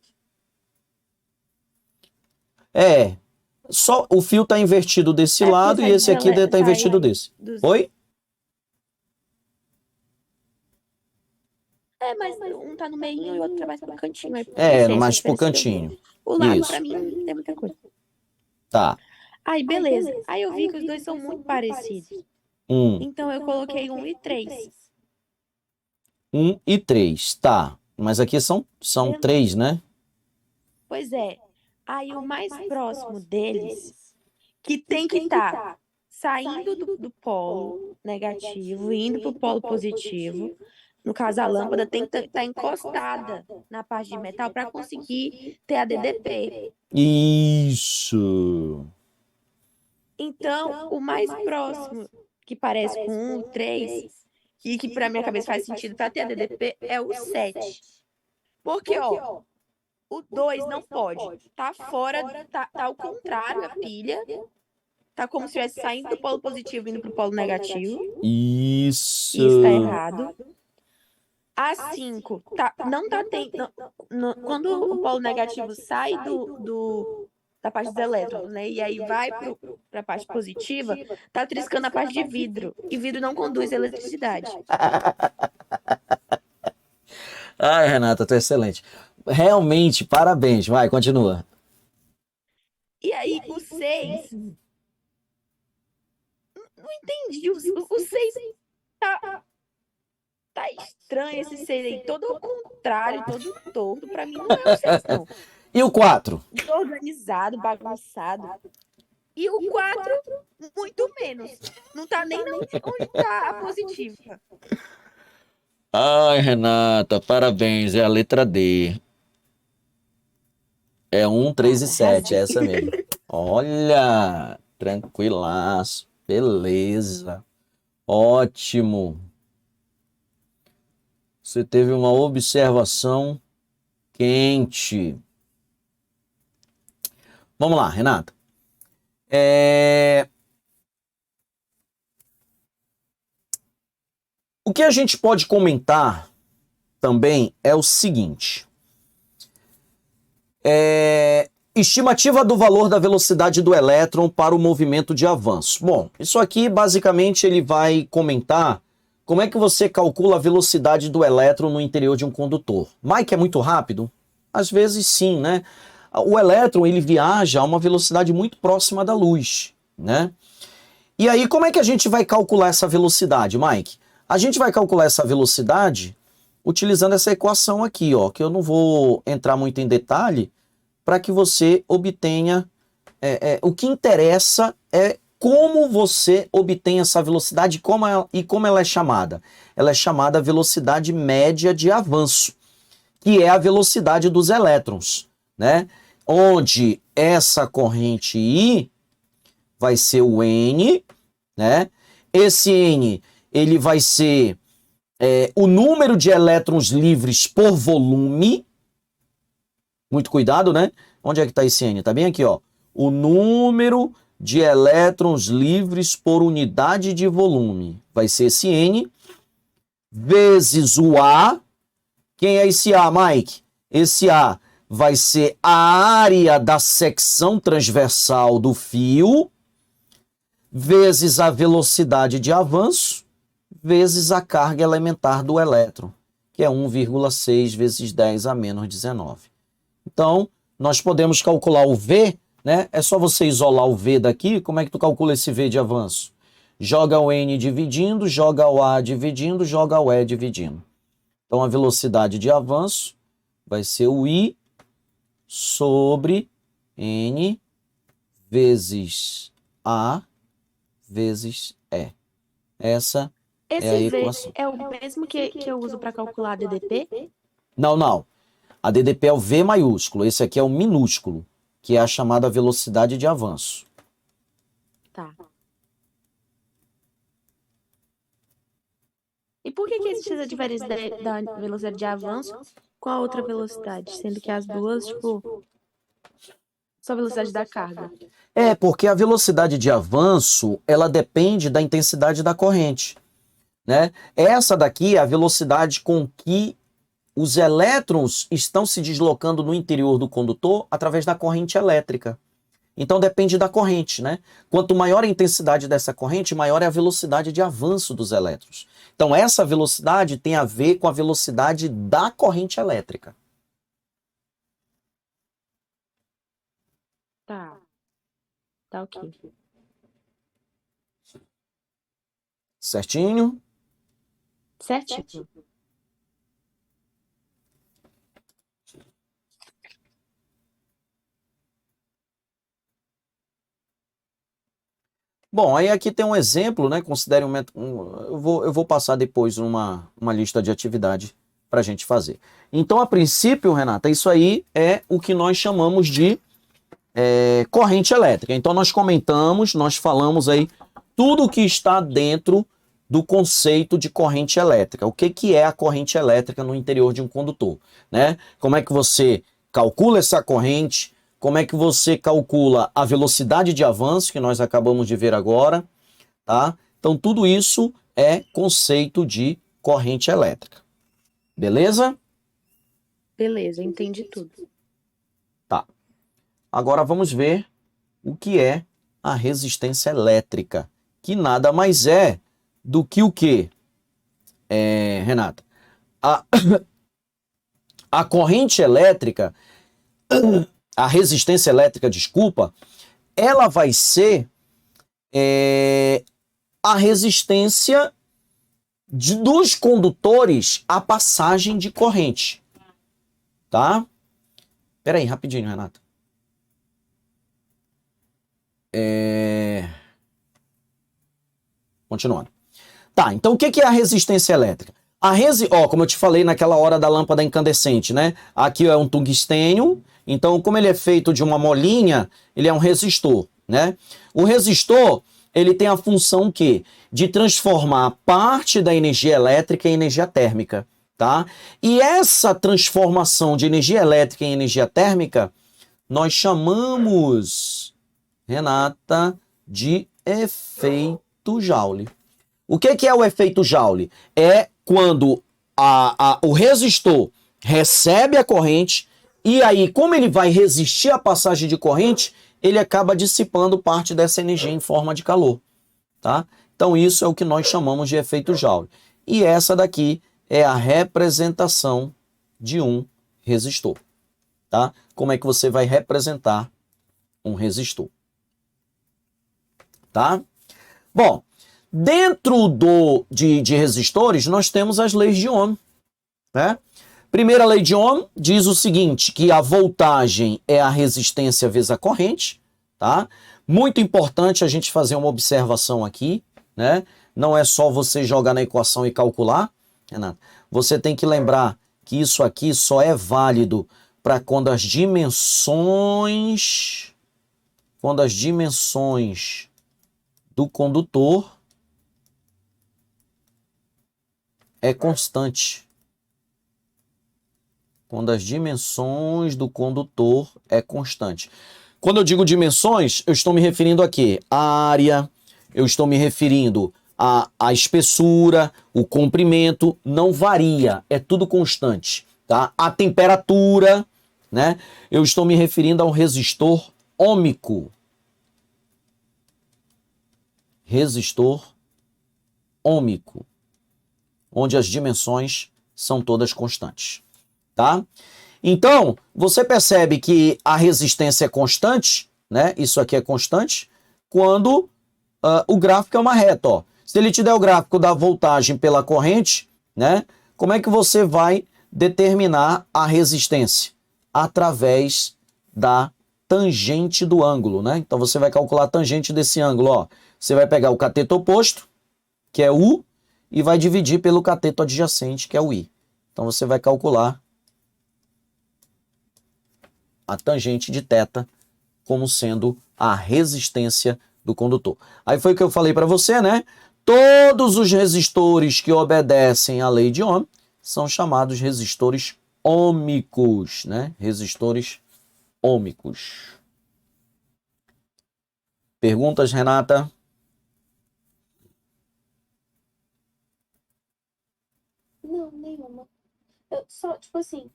É. Só o fio tá invertido desse É, lado porque e esse aqui tá sai invertido desse. dos- Oi? É, mas um tá no meio e o outro tá mais pro cantinho. Aí, É, essa mais pro diferença que eu vi. cantinho. O lado, Isso. pra mim, não tem muita coisa. Tá. Aí, beleza. Aí eu vi que os dois são muito parecidos. 1, Então eu coloquei 1 e 3. 1 e 3. Tá. Mas aqui são 3, né? Pois é. Aí o mais próximo deles, que tem que estar saindo do polo negativo, indo pro polo positivo. No caso, a lâmpada tem que estar encostada na parte de metal para conseguir ter a DDP. Isso. Então, o mais próximo que parece com 1, 3, e que para minha cabeça faz sentido para ter a DDP é o 7. Porque, ó, o 2 não pode. Tá fora, tá ao contrário a pilha. Tá como se estivesse saindo do polo positivo e indo pro polo negativo. Isso. Isso tá errado. A 5 não tá quando o polo negativo sai da parte dos elétrons, né? E aí vai para a parte positiva, tá triscando a parte de vidro. E vidro não conduz eletricidade. Ai, Renata, tu é excelente. Realmente, parabéns. Vai, continua. E aí, o 6. Não entendi. O 6 tá estranho esse 6 aí. Todo ao contrário, todo torto. Pra mim não é o 6, não. E o 4? Desorganizado, bagunçado. E o 4, muito menos. Não tá nem onde tá a positiva. Ai, Renata, parabéns. É a letra D. É 1, 3 e 7, é essa mesmo. Olha, tranquilaço. Beleza. Ótimo. Você teve uma observação quente. Vamos lá, Renata. O que a gente pode comentar também é o seguinte. Estimativa do valor da velocidade do elétron para o movimento de avanço. Bom, isso aqui basicamente ele vai comentar como é que você calcula a velocidade do elétron no interior de um condutor. Mike, é muito rápido? Às vezes sim, né? O elétron ele viaja a uma velocidade muito próxima da luz, né? E aí como é que a gente vai calcular essa velocidade, Mike? A gente vai calcular essa velocidade utilizando essa equação aqui, ó, que eu não vou entrar muito em detalhe, para que você obtenha... o que interessa é como você obtém essa velocidade e como ela é chamada. Ela é chamada velocidade média de avanço, que é a velocidade dos elétrons, né? Onde essa corrente I vai ser o N, né? Esse N ele vai ser o número de elétrons livres por volume. Muito cuidado, né? Onde é que está esse N? Está bem aqui, ó. O número de elétrons livres por unidade de volume. Vai ser esse N. vezes o A. Quem é esse A, Mike? Esse A vai ser a área da secção transversal do fio, vezes a velocidade de avanço, vezes a carga elementar do elétron, que é 1,6 vezes 10 a menos 19. Então, nós podemos calcular o V, né? É só você isolar o V daqui. Como é que tu calcula esse V de avanço? Joga o N dividindo, joga o A dividindo, joga o E dividindo. Então, a velocidade de avanço vai ser o I sobre N vezes A vezes E. Essa Esse é a V equação. é o mesmo que eu uso para calcular a DDP? Não, não. A DDP é o V maiúsculo. Esse aqui é o minúsculo, que é a chamada velocidade de avanço. Tá. E por que existe essa diferença da velocidade de avanço com a outra velocidade? Sendo que as duas, tipo, são a velocidade da carga. É, porque a velocidade de avanço, ela depende da intensidade da corrente, né? Essa daqui é a velocidade com que os elétrons estão se deslocando no interior do condutor através da corrente elétrica. Então depende da corrente, né? Quanto maior a intensidade dessa corrente, maior é a velocidade de avanço dos elétrons. Então essa velocidade tem a ver com a velocidade da corrente elétrica. Tá. Tá ok. Certinho? Certinho. Bom, aí aqui tem um exemplo, né? Considere eu vou passar depois uma lista de atividade para a gente fazer. Então, a princípio, Renata, isso aí é o que nós chamamos de corrente elétrica. Então, nós comentamos, nós falamos aí tudo o que está dentro do conceito de corrente elétrica. O que é a corrente elétrica no interior de um condutor, né? Como é que você calcula essa corrente? Como é que você calcula a velocidade de avanço, que nós acabamos de ver agora, tá? Então, tudo isso é conceito de corrente elétrica. Beleza? Beleza, entendi tudo. Tá. Agora vamos ver o que é a resistência elétrica, que nada mais é do que o quê, Renata? A corrente elétrica, a resistência elétrica, desculpa, ela vai ser a resistência dos condutores à passagem de corrente, tá? Espera aí, rapidinho, Renata. Continuando. Tá, então o que é a resistência elétrica? Como eu te falei naquela hora da lâmpada incandescente, né? Aqui é um tungstênio, então como ele é feito de uma molinha, ele é um resistor, né? O resistor, ele tem a função o quê? De transformar parte da energia elétrica em energia térmica, tá? E essa transformação de energia elétrica em energia térmica, nós chamamos, Renata, de efeito Joule. O que é o efeito Joule? É quando o resistor recebe a corrente e aí, como ele vai resistir à passagem de corrente, ele acaba dissipando parte dessa energia em forma de calor, tá? Então, isso é o que nós chamamos de efeito Joule. E essa daqui é a representação de um resistor, tá? Como é que você vai representar um resistor, tá? Bom, dentro de resistores, nós temos as leis de Ohm, né? Primeira lei de Ohm diz o seguinte, que a voltagem é a resistência vezes a corrente, tá? Muito importante a gente fazer uma observação aqui, né? Não é só você jogar na equação e calcular, Renato. Você tem que lembrar que isso aqui só é válido para quando as dimensões do condutor é constante. Quando as dimensões do condutor é constante. Quando eu digo dimensões, eu estou me referindo a quê? A área, eu estou me referindo a espessura, o comprimento, não varia, é tudo constante, tá? A temperatura, né? Eu estou me referindo ao resistor ômico. Resistor ômico, onde as dimensões são todas constantes, tá? Então, você percebe que a resistência é constante, né? Isso aqui é constante, quando o gráfico é uma reta, ó. Se ele te der o gráfico da voltagem pela corrente, né? Como é que você vai determinar a resistência? Através da tangente do ângulo, né? Então você vai calcular a tangente desse ângulo, ó. Você vai pegar o cateto oposto, que é U, e vai dividir pelo cateto adjacente, que é o I. Então você vai calcular a tangente de θ como sendo a resistência do condutor. Aí foi o que eu falei para você, né? Todos os resistores que obedecem à lei de Ohm são chamados resistores ômicos, né? Resistores ômicos. Perguntas, Renata? Não, nenhuma. Eu só, tipo assim,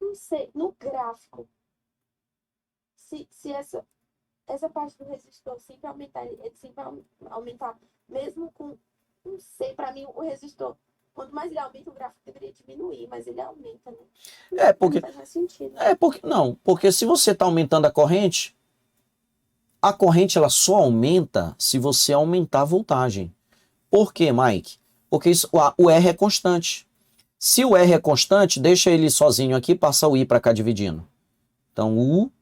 não sei, no gráfico, se essa parte do resistor sempre aumentar, ele sempre aumentar, mesmo com, não sei, pra mim o resistor, quanto mais ele aumenta, o gráfico deveria diminuir, mas ele aumenta, né? É porque, não faz mais sentido. porque se você está aumentando a corrente ela só aumenta se você aumentar a voltagem. Por quê, Mike? Porque o R é constante. Se o R é constante, deixa ele sozinho aqui, passa o I para cá dividindo. Então, U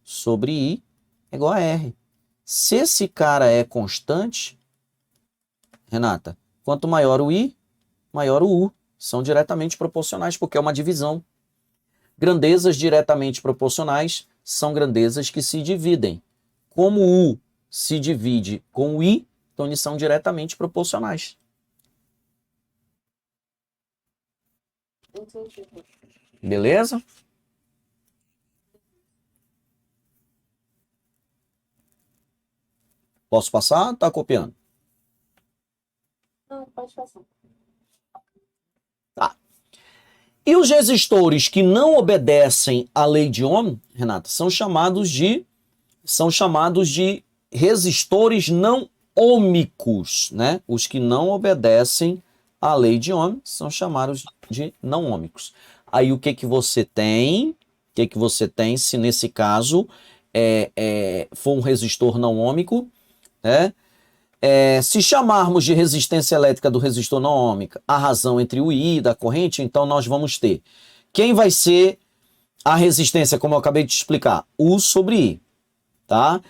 sobre I é igual a R. Se esse cara é constante, Renata, quanto maior o I, maior o U. São diretamente proporcionais, porque é uma divisão. Grandezas diretamente proporcionais são grandezas que se dividem. Como o U se divide com o I, então eles são diretamente proporcionais. Beleza? Posso passar? Tá copiando? Não, pode passar. Tá. E os resistores que não obedecem à lei de Ohm, Renata, são chamados de resistores não ômicos, né? Os que não obedecem à lei de Ohm são chamados de não ômicos. Aí o que que você tem? O que que você tem se nesse caso for um resistor não ômico, né? Se chamarmos de resistência elétrica do resistor não ômica a razão entre o I da corrente, então nós vamos ter quem vai ser a resistência, como eu acabei de explicar, U sobre I, tá?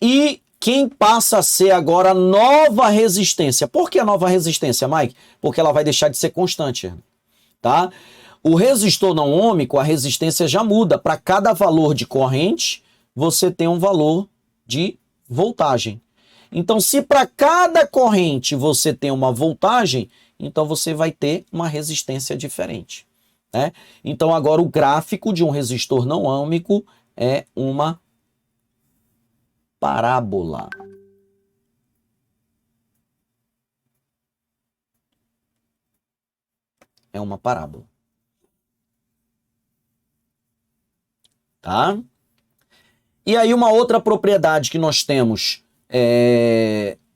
E quem passa a ser agora a nova resistência. Por que a nova resistência, Mike? Porque ela vai deixar de ser constante, tá? O resistor não ômico, a resistência já muda. Para cada valor de corrente, você tem um valor de voltagem. Então, se para cada corrente você tem uma voltagem, então você vai ter uma resistência diferente, né? Então, agora o gráfico de um resistor não ômico é uma parábola. É uma parábola. Tá? E aí uma outra propriedade que nós temos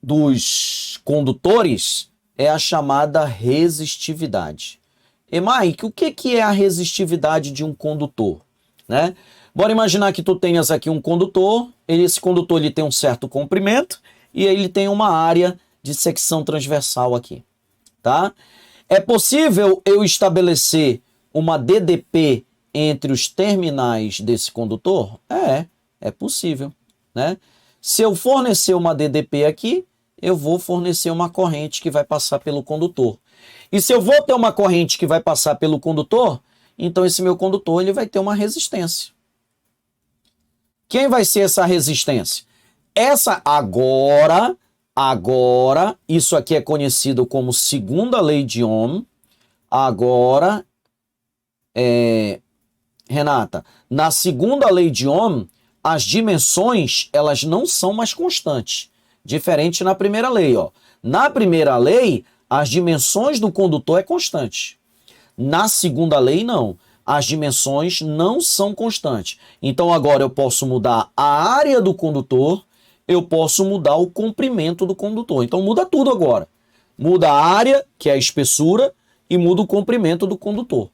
dos condutores é a chamada resistividade. E Mike, o que é a resistividade de um condutor, né? Bora imaginar que tu tenhas aqui um condutor, esse condutor ele tem um certo comprimento e ele tem uma área de secção transversal aqui, tá? É possível eu estabelecer uma DDP entre os terminais desse condutor? É possível, né? Se eu fornecer uma DDP aqui, eu vou fornecer uma corrente que vai passar pelo condutor. E se eu vou ter uma corrente que vai passar pelo condutor, então esse meu condutor ele vai ter uma resistência. Quem vai ser essa resistência? Essa agora, isso aqui é conhecido como segunda lei de Ohm. Agora, Renata, na segunda lei de Ohm, as dimensões, elas não são mais constantes. Diferente na primeira lei, ó. Na primeira lei, as dimensões do condutor é constante. Na segunda lei, não. As dimensões não são constantes. Então, agora eu posso mudar a área do condutor, eu posso mudar o comprimento do condutor. Então, muda tudo agora. Muda a área, que é a espessura, e muda o comprimento do condutor.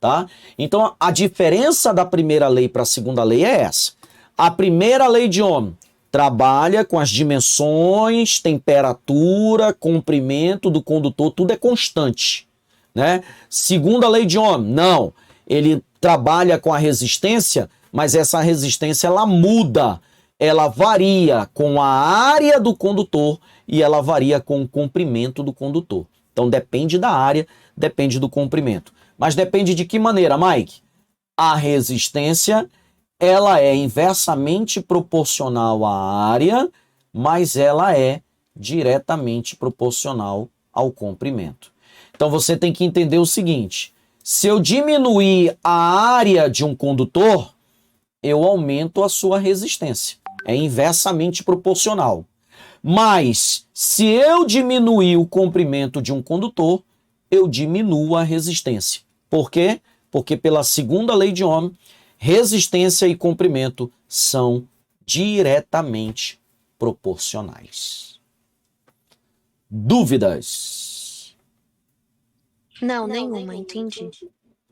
Tá? Então, a diferença da primeira lei para a segunda lei é essa. A primeira lei de Ohm trabalha com as dimensões, temperatura, comprimento do condutor, tudo é constante, né? Segunda lei de Ohm, não. Ele trabalha com a resistência, mas essa resistência ela muda, ela varia com a área do condutor e ela varia com o comprimento do condutor. Então depende da área, depende do comprimento. Mas depende de que maneira, Mike? A resistência ela é inversamente proporcional à área, mas ela é diretamente proporcional ao comprimento. Então você tem que entender o seguinte: se eu diminuir a área de um condutor, eu aumento a sua resistência. É inversamente proporcional. Mas se eu diminuir o comprimento de um condutor, eu diminuo a resistência. Por quê? Porque pela segunda lei de Ohm, resistência e comprimento são diretamente proporcionais. Dúvidas? Não, nenhuma, entendi.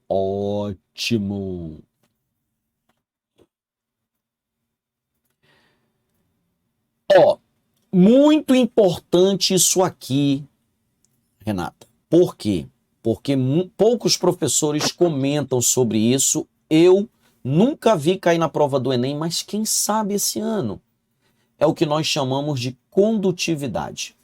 Ótimo. Ó, muito importante isso aqui, Renata. Por quê? Porque poucos professores comentam sobre isso. Eu nunca vi cair na prova do Enem, mas quem sabe esse ano? É o que nós chamamos de condutividade.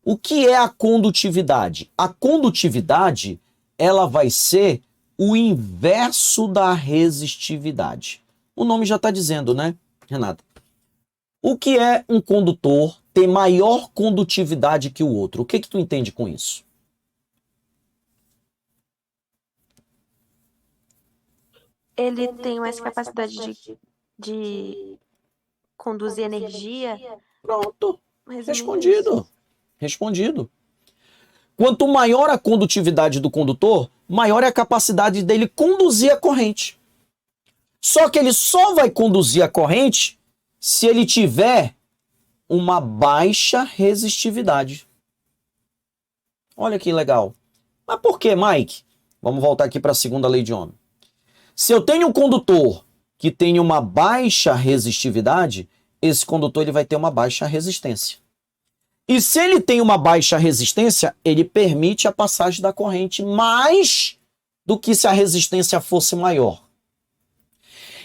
O que é a condutividade? A condutividade, ela vai ser o inverso da resistividade. O nome já está dizendo, né, Renata? O que é um condutor ter maior condutividade que o outro? O que tu entende com isso? Ele tem mais capacidade de conduzir energia. Pronto. Resumindo isso. Respondido. Quanto maior a condutividade do condutor, maior é a capacidade dele conduzir a corrente. Só que ele só vai conduzir a corrente se ele tiver uma baixa resistividade. Olha que legal. Mas por que, Mike? Vamos voltar aqui para a segunda lei de Ohm. Se eu tenho um condutor que tem uma baixa resistividade, esse condutor ele vai ter uma baixa resistência. E se ele tem uma baixa resistência, ele permite a passagem da corrente mais do que se a resistência fosse maior.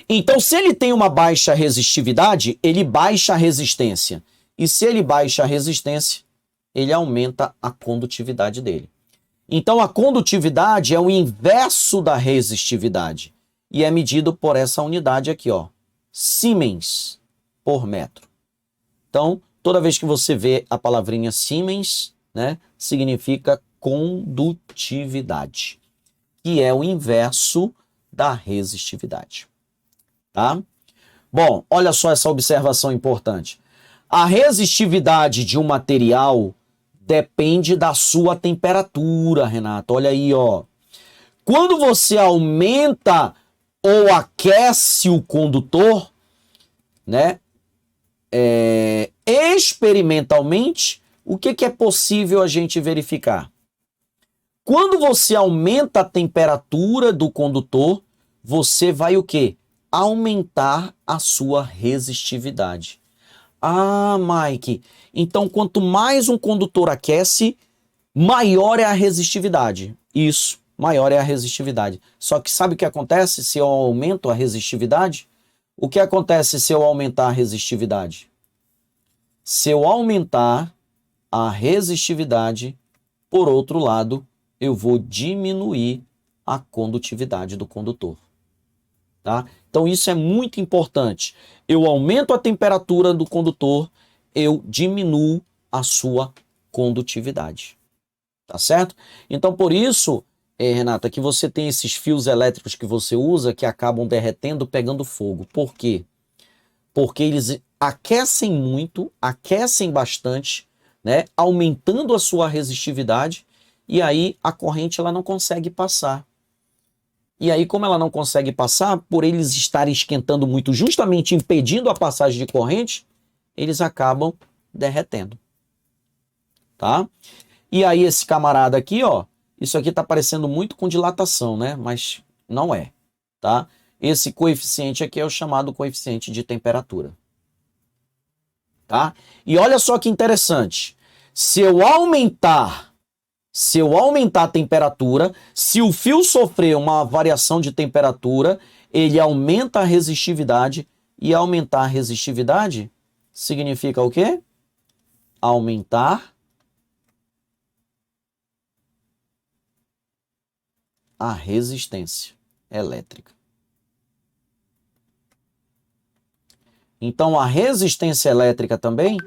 Então, se ele tem uma baixa resistividade, ele baixa a resistência. E se ele baixa a resistência, ele aumenta a condutividade dele. Então, a condutividade é o inverso da resistividade. E é medido por essa unidade aqui, ó, Siemens por metro. Então, toda vez que você vê a palavrinha Siemens, né, significa condutividade, que é o inverso da resistividade. Tá? Bom, olha só essa observação importante. A resistividade de um material depende da sua temperatura, Renato. Olha aí, ó. Quando você aumenta ou aquece o condutor, né? Experimentalmente, o que é possível a gente verificar? Quando você aumenta a temperatura do condutor, você vai o quê? Aumentar a sua resistividade. Ah, Mike, então quanto mais um condutor aquece, maior é a resistividade. Isso, maior é a resistividade. Só que sabe o que acontece se eu aumento a resistividade? O que acontece se eu aumentar a resistividade? Se eu aumentar a resistividade, por outro lado, eu vou diminuir a condutividade do condutor. Tá? Então isso é muito importante. Eu aumento a temperatura do condutor, eu diminuo a sua condutividade. Tá certo? Então por isso, Renata, que você tem esses fios elétricos que você usa que acabam derretendo, pegando fogo. Por quê? Porque eles aquecem muito, aquecem bastante, né? Aumentando a sua resistividade, e aí a corrente ela não consegue passar. E aí, como ela não consegue passar, por eles estarem esquentando muito, justamente impedindo a passagem de corrente, eles acabam derretendo. Tá? E aí esse camarada aqui, ó, isso aqui tá parecendo muito com dilatação, né? Mas não é, tá? Esse coeficiente aqui é o chamado coeficiente de temperatura. Tá? E olha só que interessante. Se eu aumentar a temperatura, se o fio sofrer uma variação de temperatura, ele aumenta a resistividade, e aumentar a resistividade significa o quê? Aumentar a resistência elétrica. Então, a resistência elétrica também,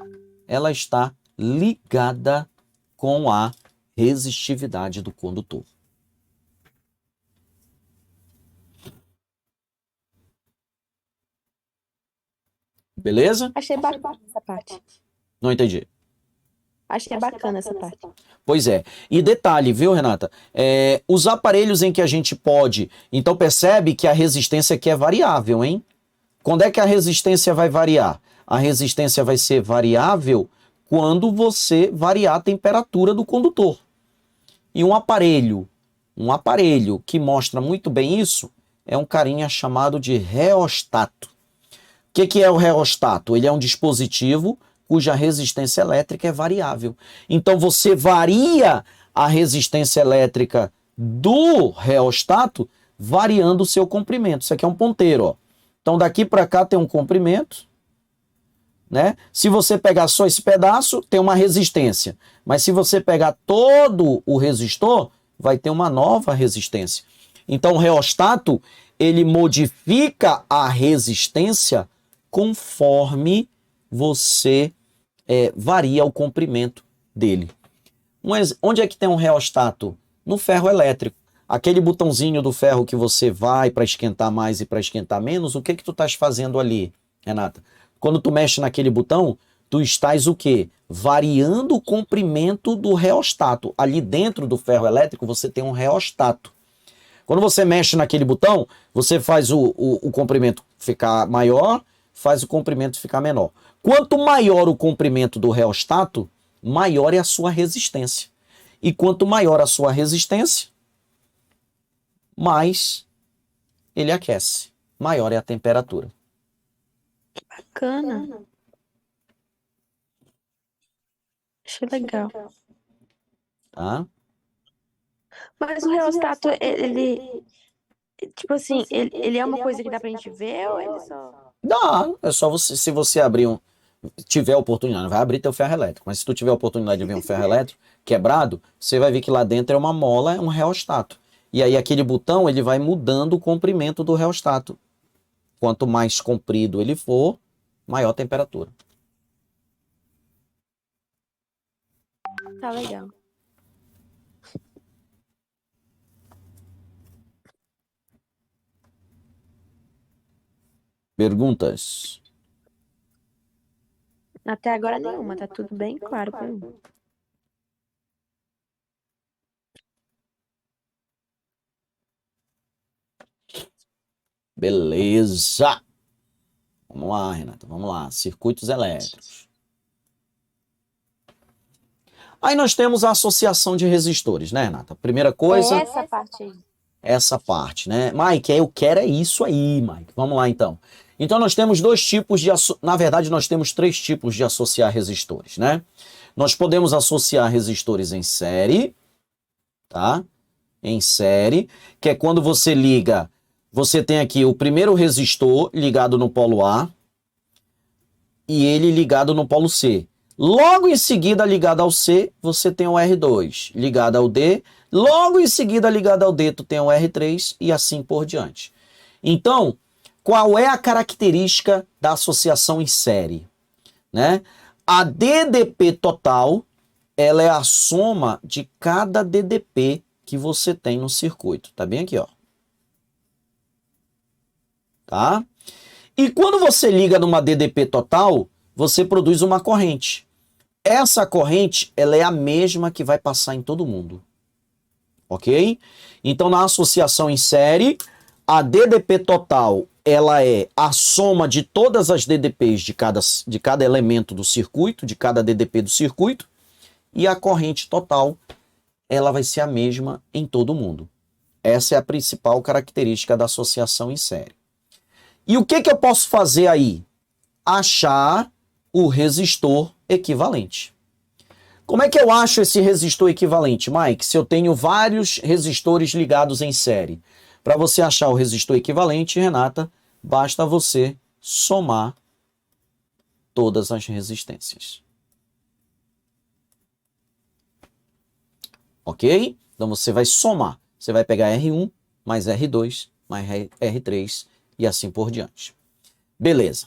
ela está ligada com a resistividade do condutor. Beleza? Achei bacana essa parte. Não entendi. Achei bacana essa parte. Pois é. E detalhe, viu, Renata? Os aparelhos em que a gente pode... Então, percebe que a resistência aqui é variável, hein? Quando é que a resistência vai variar? A resistência vai ser variável quando você variar a temperatura do condutor. E um aparelho que mostra muito bem isso é um carinha chamado de reostato. O que é o reostato? Ele é um dispositivo cuja resistência elétrica é variável. Então você varia a resistência elétrica do reostato variando o seu comprimento. Isso aqui é um ponteiro, ó. Então daqui para cá tem um comprimento, né? Se você pegar só esse pedaço, tem uma resistência. Mas se você pegar todo o resistor, vai ter uma nova resistência. Então o reostato, ele modifica a resistência conforme você varia o comprimento dele. Onde é que tem um reostato? No ferro elétrico. Aquele botãozinho do ferro que você vai para esquentar mais e para esquentar menos, o que tu estás fazendo ali, Renata? Quando tu mexe naquele botão, tu estás o quê? Variando o comprimento do reostato. Ali dentro do ferro elétrico você tem um reostato. Quando você mexe naquele botão, você faz o comprimento ficar maior, faz o comprimento ficar menor. Quanto maior o comprimento do reostato, maior é a sua resistência. E quanto maior a sua resistência, mais ele aquece. Maior é a temperatura. Bacana. Achei legal. Tá? Mas o reostato, ele tipo assim, ele é uma coisa que dá pra gente ver ou ele só... Dá. É só você, se você tiver oportunidade, não vai abrir teu ferro elétrico, mas se tu tiver oportunidade de ver um ferro elétrico quebrado, você vai ver que lá dentro é uma mola, é um reostato. E aí aquele botão, ele vai mudando o comprimento do reostato. Quanto mais comprido ele for, maior a temperatura. Tá legal. Perguntas? Até agora nenhuma, tá tudo bem claro pra mim. Beleza. Vamos lá, Renata, vamos lá. Circuitos elétricos. Aí nós temos a associação de resistores, né, Renata? Primeira coisa... É essa parte aí. Essa parte, né? Mike, eu quero é isso aí, Mike. Vamos lá, então. Então, nós temos dois tipos de... Na verdade, nós temos três tipos de associar resistores, né? Nós podemos associar resistores em série, tá? Em série, que é quando você liga... Você tem aqui o primeiro resistor ligado no polo A e ele ligado no polo C. Logo em seguida, ligado ao C, você tem o R2. Ligado ao D, logo em seguida, ligado ao D, tu tem o R3 e assim por diante. Então, qual é a característica da associação em série? Né? A DDP total, ela é a soma de cada DDP que você tem no circuito. Tá bem aqui, ó. Tá? E quando você liga numa DDP total, você produz uma corrente. Essa corrente, ela é a mesma que vai passar em todo mundo. Ok? Então, na associação em série, a DDP total, ela é a soma de todas as DDPs de cada elemento do circuito, de cada DDP do circuito, e a corrente total, ela vai ser a mesma em todo mundo. Essa é a principal característica da associação em série. E o que eu posso fazer aí? Achar o resistor equivalente. Como é que eu acho esse resistor equivalente, Mike? Se eu tenho vários resistores ligados em série. Para você achar o resistor equivalente, Renata, basta você somar todas as resistências. Ok? Então você vai somar. Você vai pegar R1 mais R2 mais R3 e assim por diante. Beleza.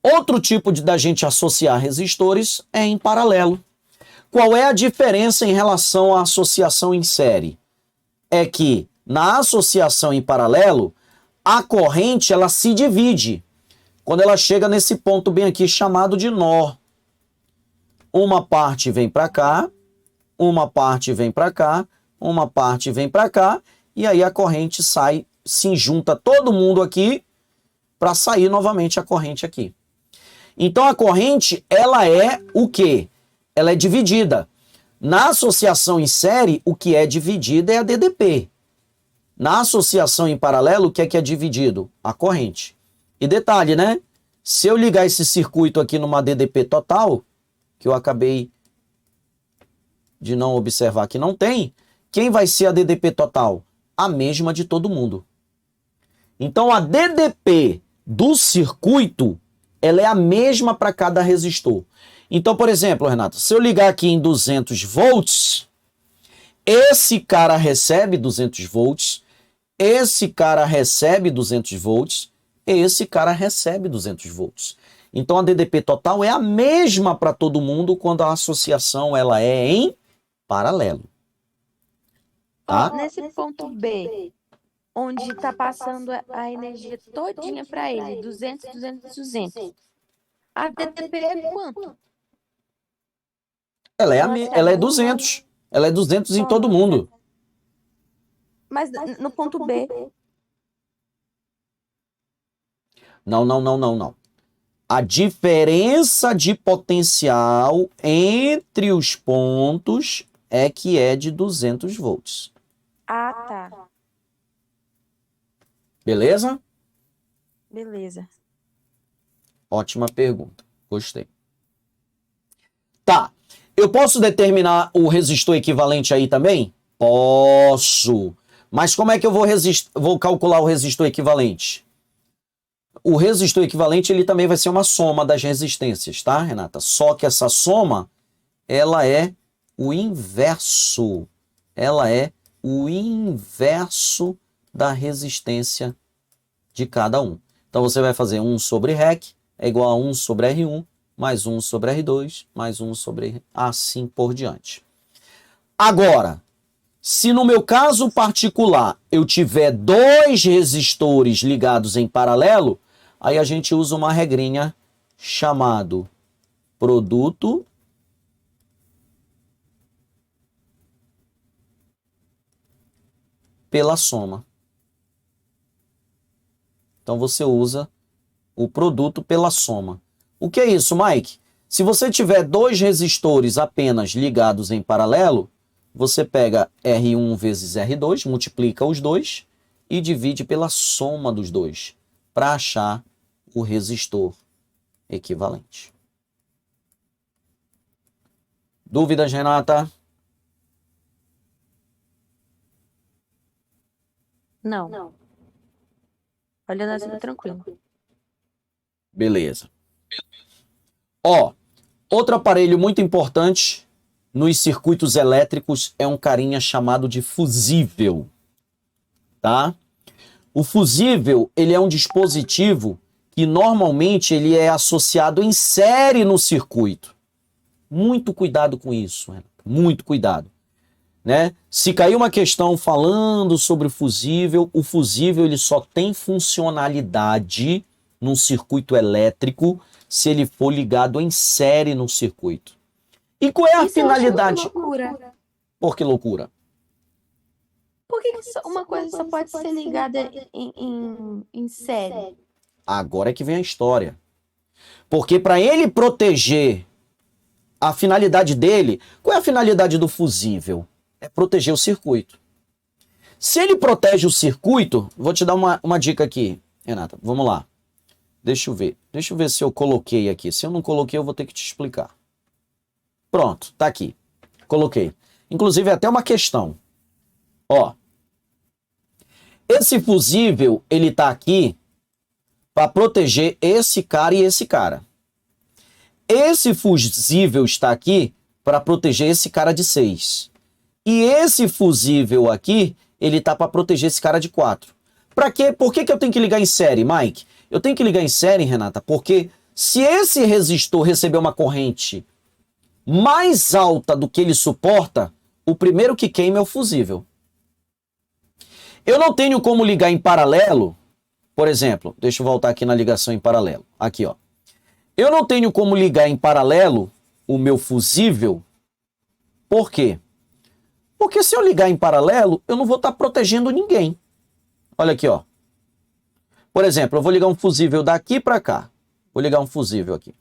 Outro tipo da gente associar resistores é em paralelo. Qual é a diferença em relação à associação em série? É que na associação em paralelo, a corrente ela se divide. Quando ela chega nesse ponto bem aqui chamado de nó. Uma parte vem para cá, uma parte vem para cá, uma parte vem para cá, e aí a corrente sai, se junta todo mundo aqui para sair novamente a corrente aqui. Então a corrente, ela é o quê? Ela é dividida. Na associação em série, o que é dividido é a DDP. Na associação em paralelo, o que é dividido? A corrente. E detalhe, né? Se eu ligar esse circuito aqui numa DDP total, que eu acabei de não observar que não tem, quem vai ser a DDP total? A mesma de todo mundo. Então a DDP do circuito, ela é a mesma para cada resistor. Então, por exemplo, Renata, se eu ligar aqui em 200 volts, esse cara recebe 200 volts, esse cara recebe 200 volts, esse cara recebe 200 volts. Então, a DDP total é a mesma para todo mundo quando a associação ela é em paralelo. Tá? Nesse ponto B, onde está passando a energia todinha para ele, 200, 200, 200, a DDP é quanto? Ela é 200. Ela é 200 em todo mundo. Mas no ponto B... Não. A diferença de potencial entre os pontos é que é de 200 volts. Ah, tá. Beleza? Beleza. Ótima pergunta. Gostei. Tá. Eu posso determinar o resistor equivalente aí também? Posso. Mas como é que eu vou calcular o resistor equivalente? O resistor equivalente ele também vai ser uma soma das resistências, tá, Renata? Só que essa soma, ela é o inverso. Ela é o inverso da resistência de cada um. Então você vai fazer 1 sobre REC é igual a 1 sobre R1, mais 1 sobre R2, mais 1 sobre assim por diante. Agora, se no meu caso particular eu tiver dois resistores ligados em paralelo, aí a gente usa uma regrinha chamado produto pela soma. Então você usa o produto pela soma. O que é isso, Mike? Se você tiver dois resistores apenas ligados em paralelo, você pega R1 vezes R2, multiplica os dois e divide pela soma dos dois para achar o resistor equivalente. Dúvidas, Renata? Não. Olhando assim, tranquilo. Beleza. Ó, outro aparelho muito importante nos circuitos elétricos é um carinha chamado de fusível, tá? O fusível, ele é um dispositivo que normalmente ele é associado em série no circuito. Muito cuidado com isso, Renata. Muito cuidado. Né? Se cair uma questão falando sobre o fusível ele só tem funcionalidade num circuito elétrico se ele for ligado em série no circuito. E qual é a finalidade? Loucura. Por que loucura? Por que uma coisa só pode ser ligada em série? Agora é que vem a história. Porque para ele proteger a finalidade dele, qual é a finalidade do fusível? É proteger o circuito. Se ele protege o circuito, vou te dar uma dica aqui, Renata. Vamos lá. Deixa eu ver. Deixa eu ver se eu coloquei aqui. Se eu não coloquei, eu vou ter que te explicar. Pronto, tá aqui. Coloquei. Inclusive, é até uma questão. Ó. Esse fusível, ele tá aqui para proteger esse cara e esse cara. Esse fusível está aqui para proteger esse cara de 6. E esse fusível aqui, ele tá para proteger esse cara de 4. Para quê? Por que eu tenho que ligar em série, Mike? Eu tenho que ligar em série, Renata, porque se esse resistor receber uma corrente mais alta do que ele suporta, o primeiro que queima é o fusível. Eu não tenho como ligar em paralelo, por exemplo, deixa eu voltar aqui na ligação em paralelo. Aqui, ó. Eu não tenho como ligar em paralelo o meu fusível. Por quê? Porque se eu ligar em paralelo, eu não vou estar protegendo ninguém. Olha aqui, ó. Por exemplo, eu vou ligar um fusível daqui para cá. Vou ligar um fusível aqui.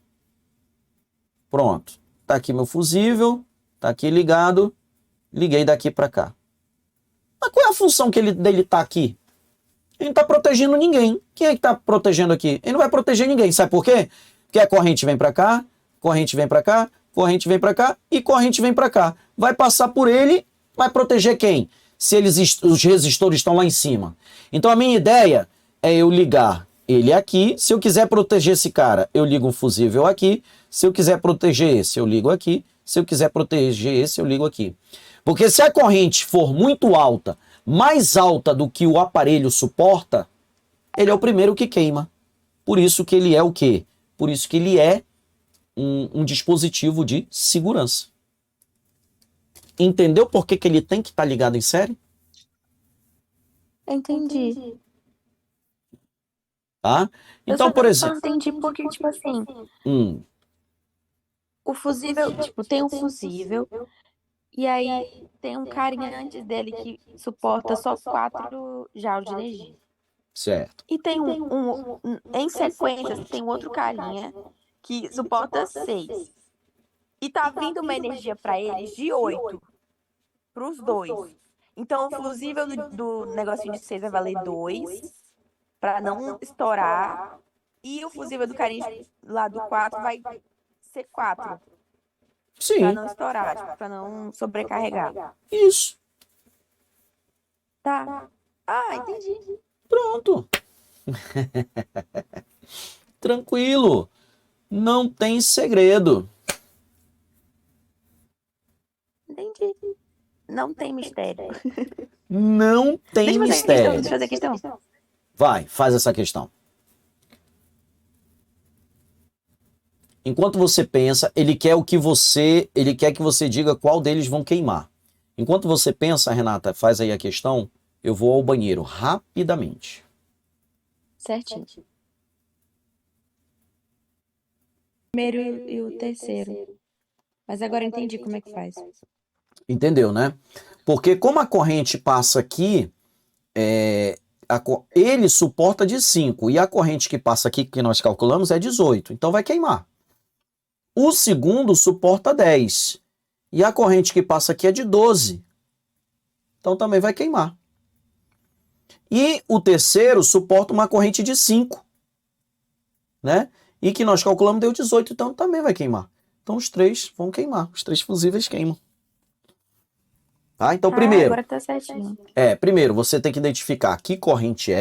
Pronto. Tá aqui meu fusível. Tá aqui ligado. Liguei daqui para cá. Mas qual é a função dele tá aqui? Ele não tá protegendo ninguém. Quem é que tá protegendo aqui? Ele não vai proteger ninguém. Sabe por quê? Porque a corrente vem para cá, corrente vem para cá, corrente vem para cá e corrente vem para cá. Vai passar por ele, vai proteger quem? Se os resistores estão lá em cima. Então a minha ideia é eu ligar ele aqui. Se eu quiser proteger esse cara, eu ligo um fusível aqui. Se eu quiser proteger esse, eu ligo aqui. Se eu quiser proteger esse, eu ligo aqui. Porque se a corrente for muito alta, mais alta do que o aparelho suporta, ele é o primeiro que queima. Por isso que ele é o quê? Por isso que ele é um dispositivo de segurança. Entendeu por que ele tem que estar ligado em série? Entendi. Tá? Então, por exemplo... Eu só não entendi porque, tipo assim, o fusível, tipo, tem um fusível, e aí tem um carinha antes dele que suporta só 4 joules de energia. Certo. E tem em sequência, tem outro carinha que suporta 6. E tá vindo uma energia para eles de 8, para os dois. Então o fusível do negocinho de 6 vai valer 2, para não estourar. E o fusível do carinha lá do 4 vai ser 4. Sim. Pra não estourar, tipo, pra não sobrecarregar. Isso. Tá. Ah, entendi. Pronto. Tranquilo. Não tem segredo. Entendi. Não tem mistério. Não tem mistério. Deixa eu fazer a questão. Vai, faz essa questão. Enquanto você pensa, ele quer que você diga qual deles vão queimar. Enquanto você pensa, Renata, faz aí a questão, eu vou ao banheiro rapidamente. Certinho. Primeiro e o terceiro. Mas agora eu entendi como é que faz. Entendeu, né? Porque como a corrente passa aqui, ele suporta de 5 e a corrente que passa aqui, que nós calculamos, é 18. Então vai queimar. O segundo suporta 10. E a corrente que passa aqui é de 12. Então também vai queimar. E o terceiro suporta uma corrente de 5. Né? E que nós calculamos deu 18, então também vai queimar. Então os três vão queimar. Os três fusíveis queimam. Tá? Então primeiro... Agora tá certinho. Primeiro você tem que identificar que corrente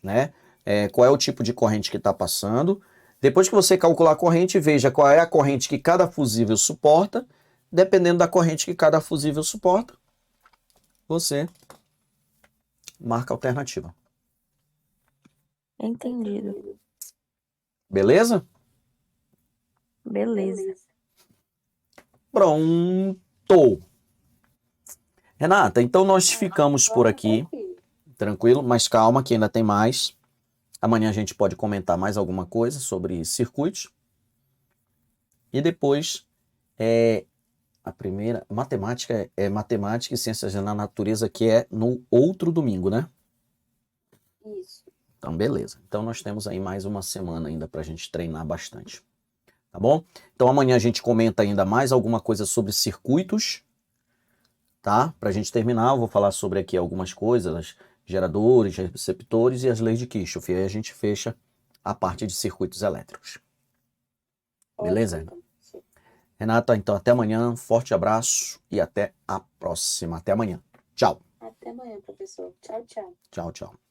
né? Qual é o tipo de corrente que está passando. Depois que você calcular a corrente, veja qual é a corrente que cada fusível suporta. Dependendo da corrente que cada fusível suporta, você marca a alternativa. Entendido. Beleza? Beleza. Pronto. Renata, então nós ficamos por aqui. Tranquilo? Mas calma que ainda tem mais. Amanhã a gente pode comentar mais alguma coisa sobre circuitos. E depois, a primeira, matemática é matemática e ciências da natureza, que é no outro domingo, né? Isso. Então, beleza. Então, nós temos aí mais uma semana ainda para a gente treinar bastante. Tá bom? Então, amanhã a gente comenta ainda mais alguma coisa sobre circuitos, tá? Para a gente terminar, eu vou falar sobre aqui algumas coisas, geradores, receptores e as leis de Kirchhoff. E aí a gente fecha a parte de circuitos elétricos. Beleza? Ótimo. Sim. Renata, então até amanhã. Forte abraço e até a próxima. Até amanhã. Tchau. Até amanhã, professor. Tchau, tchau. Tchau, tchau.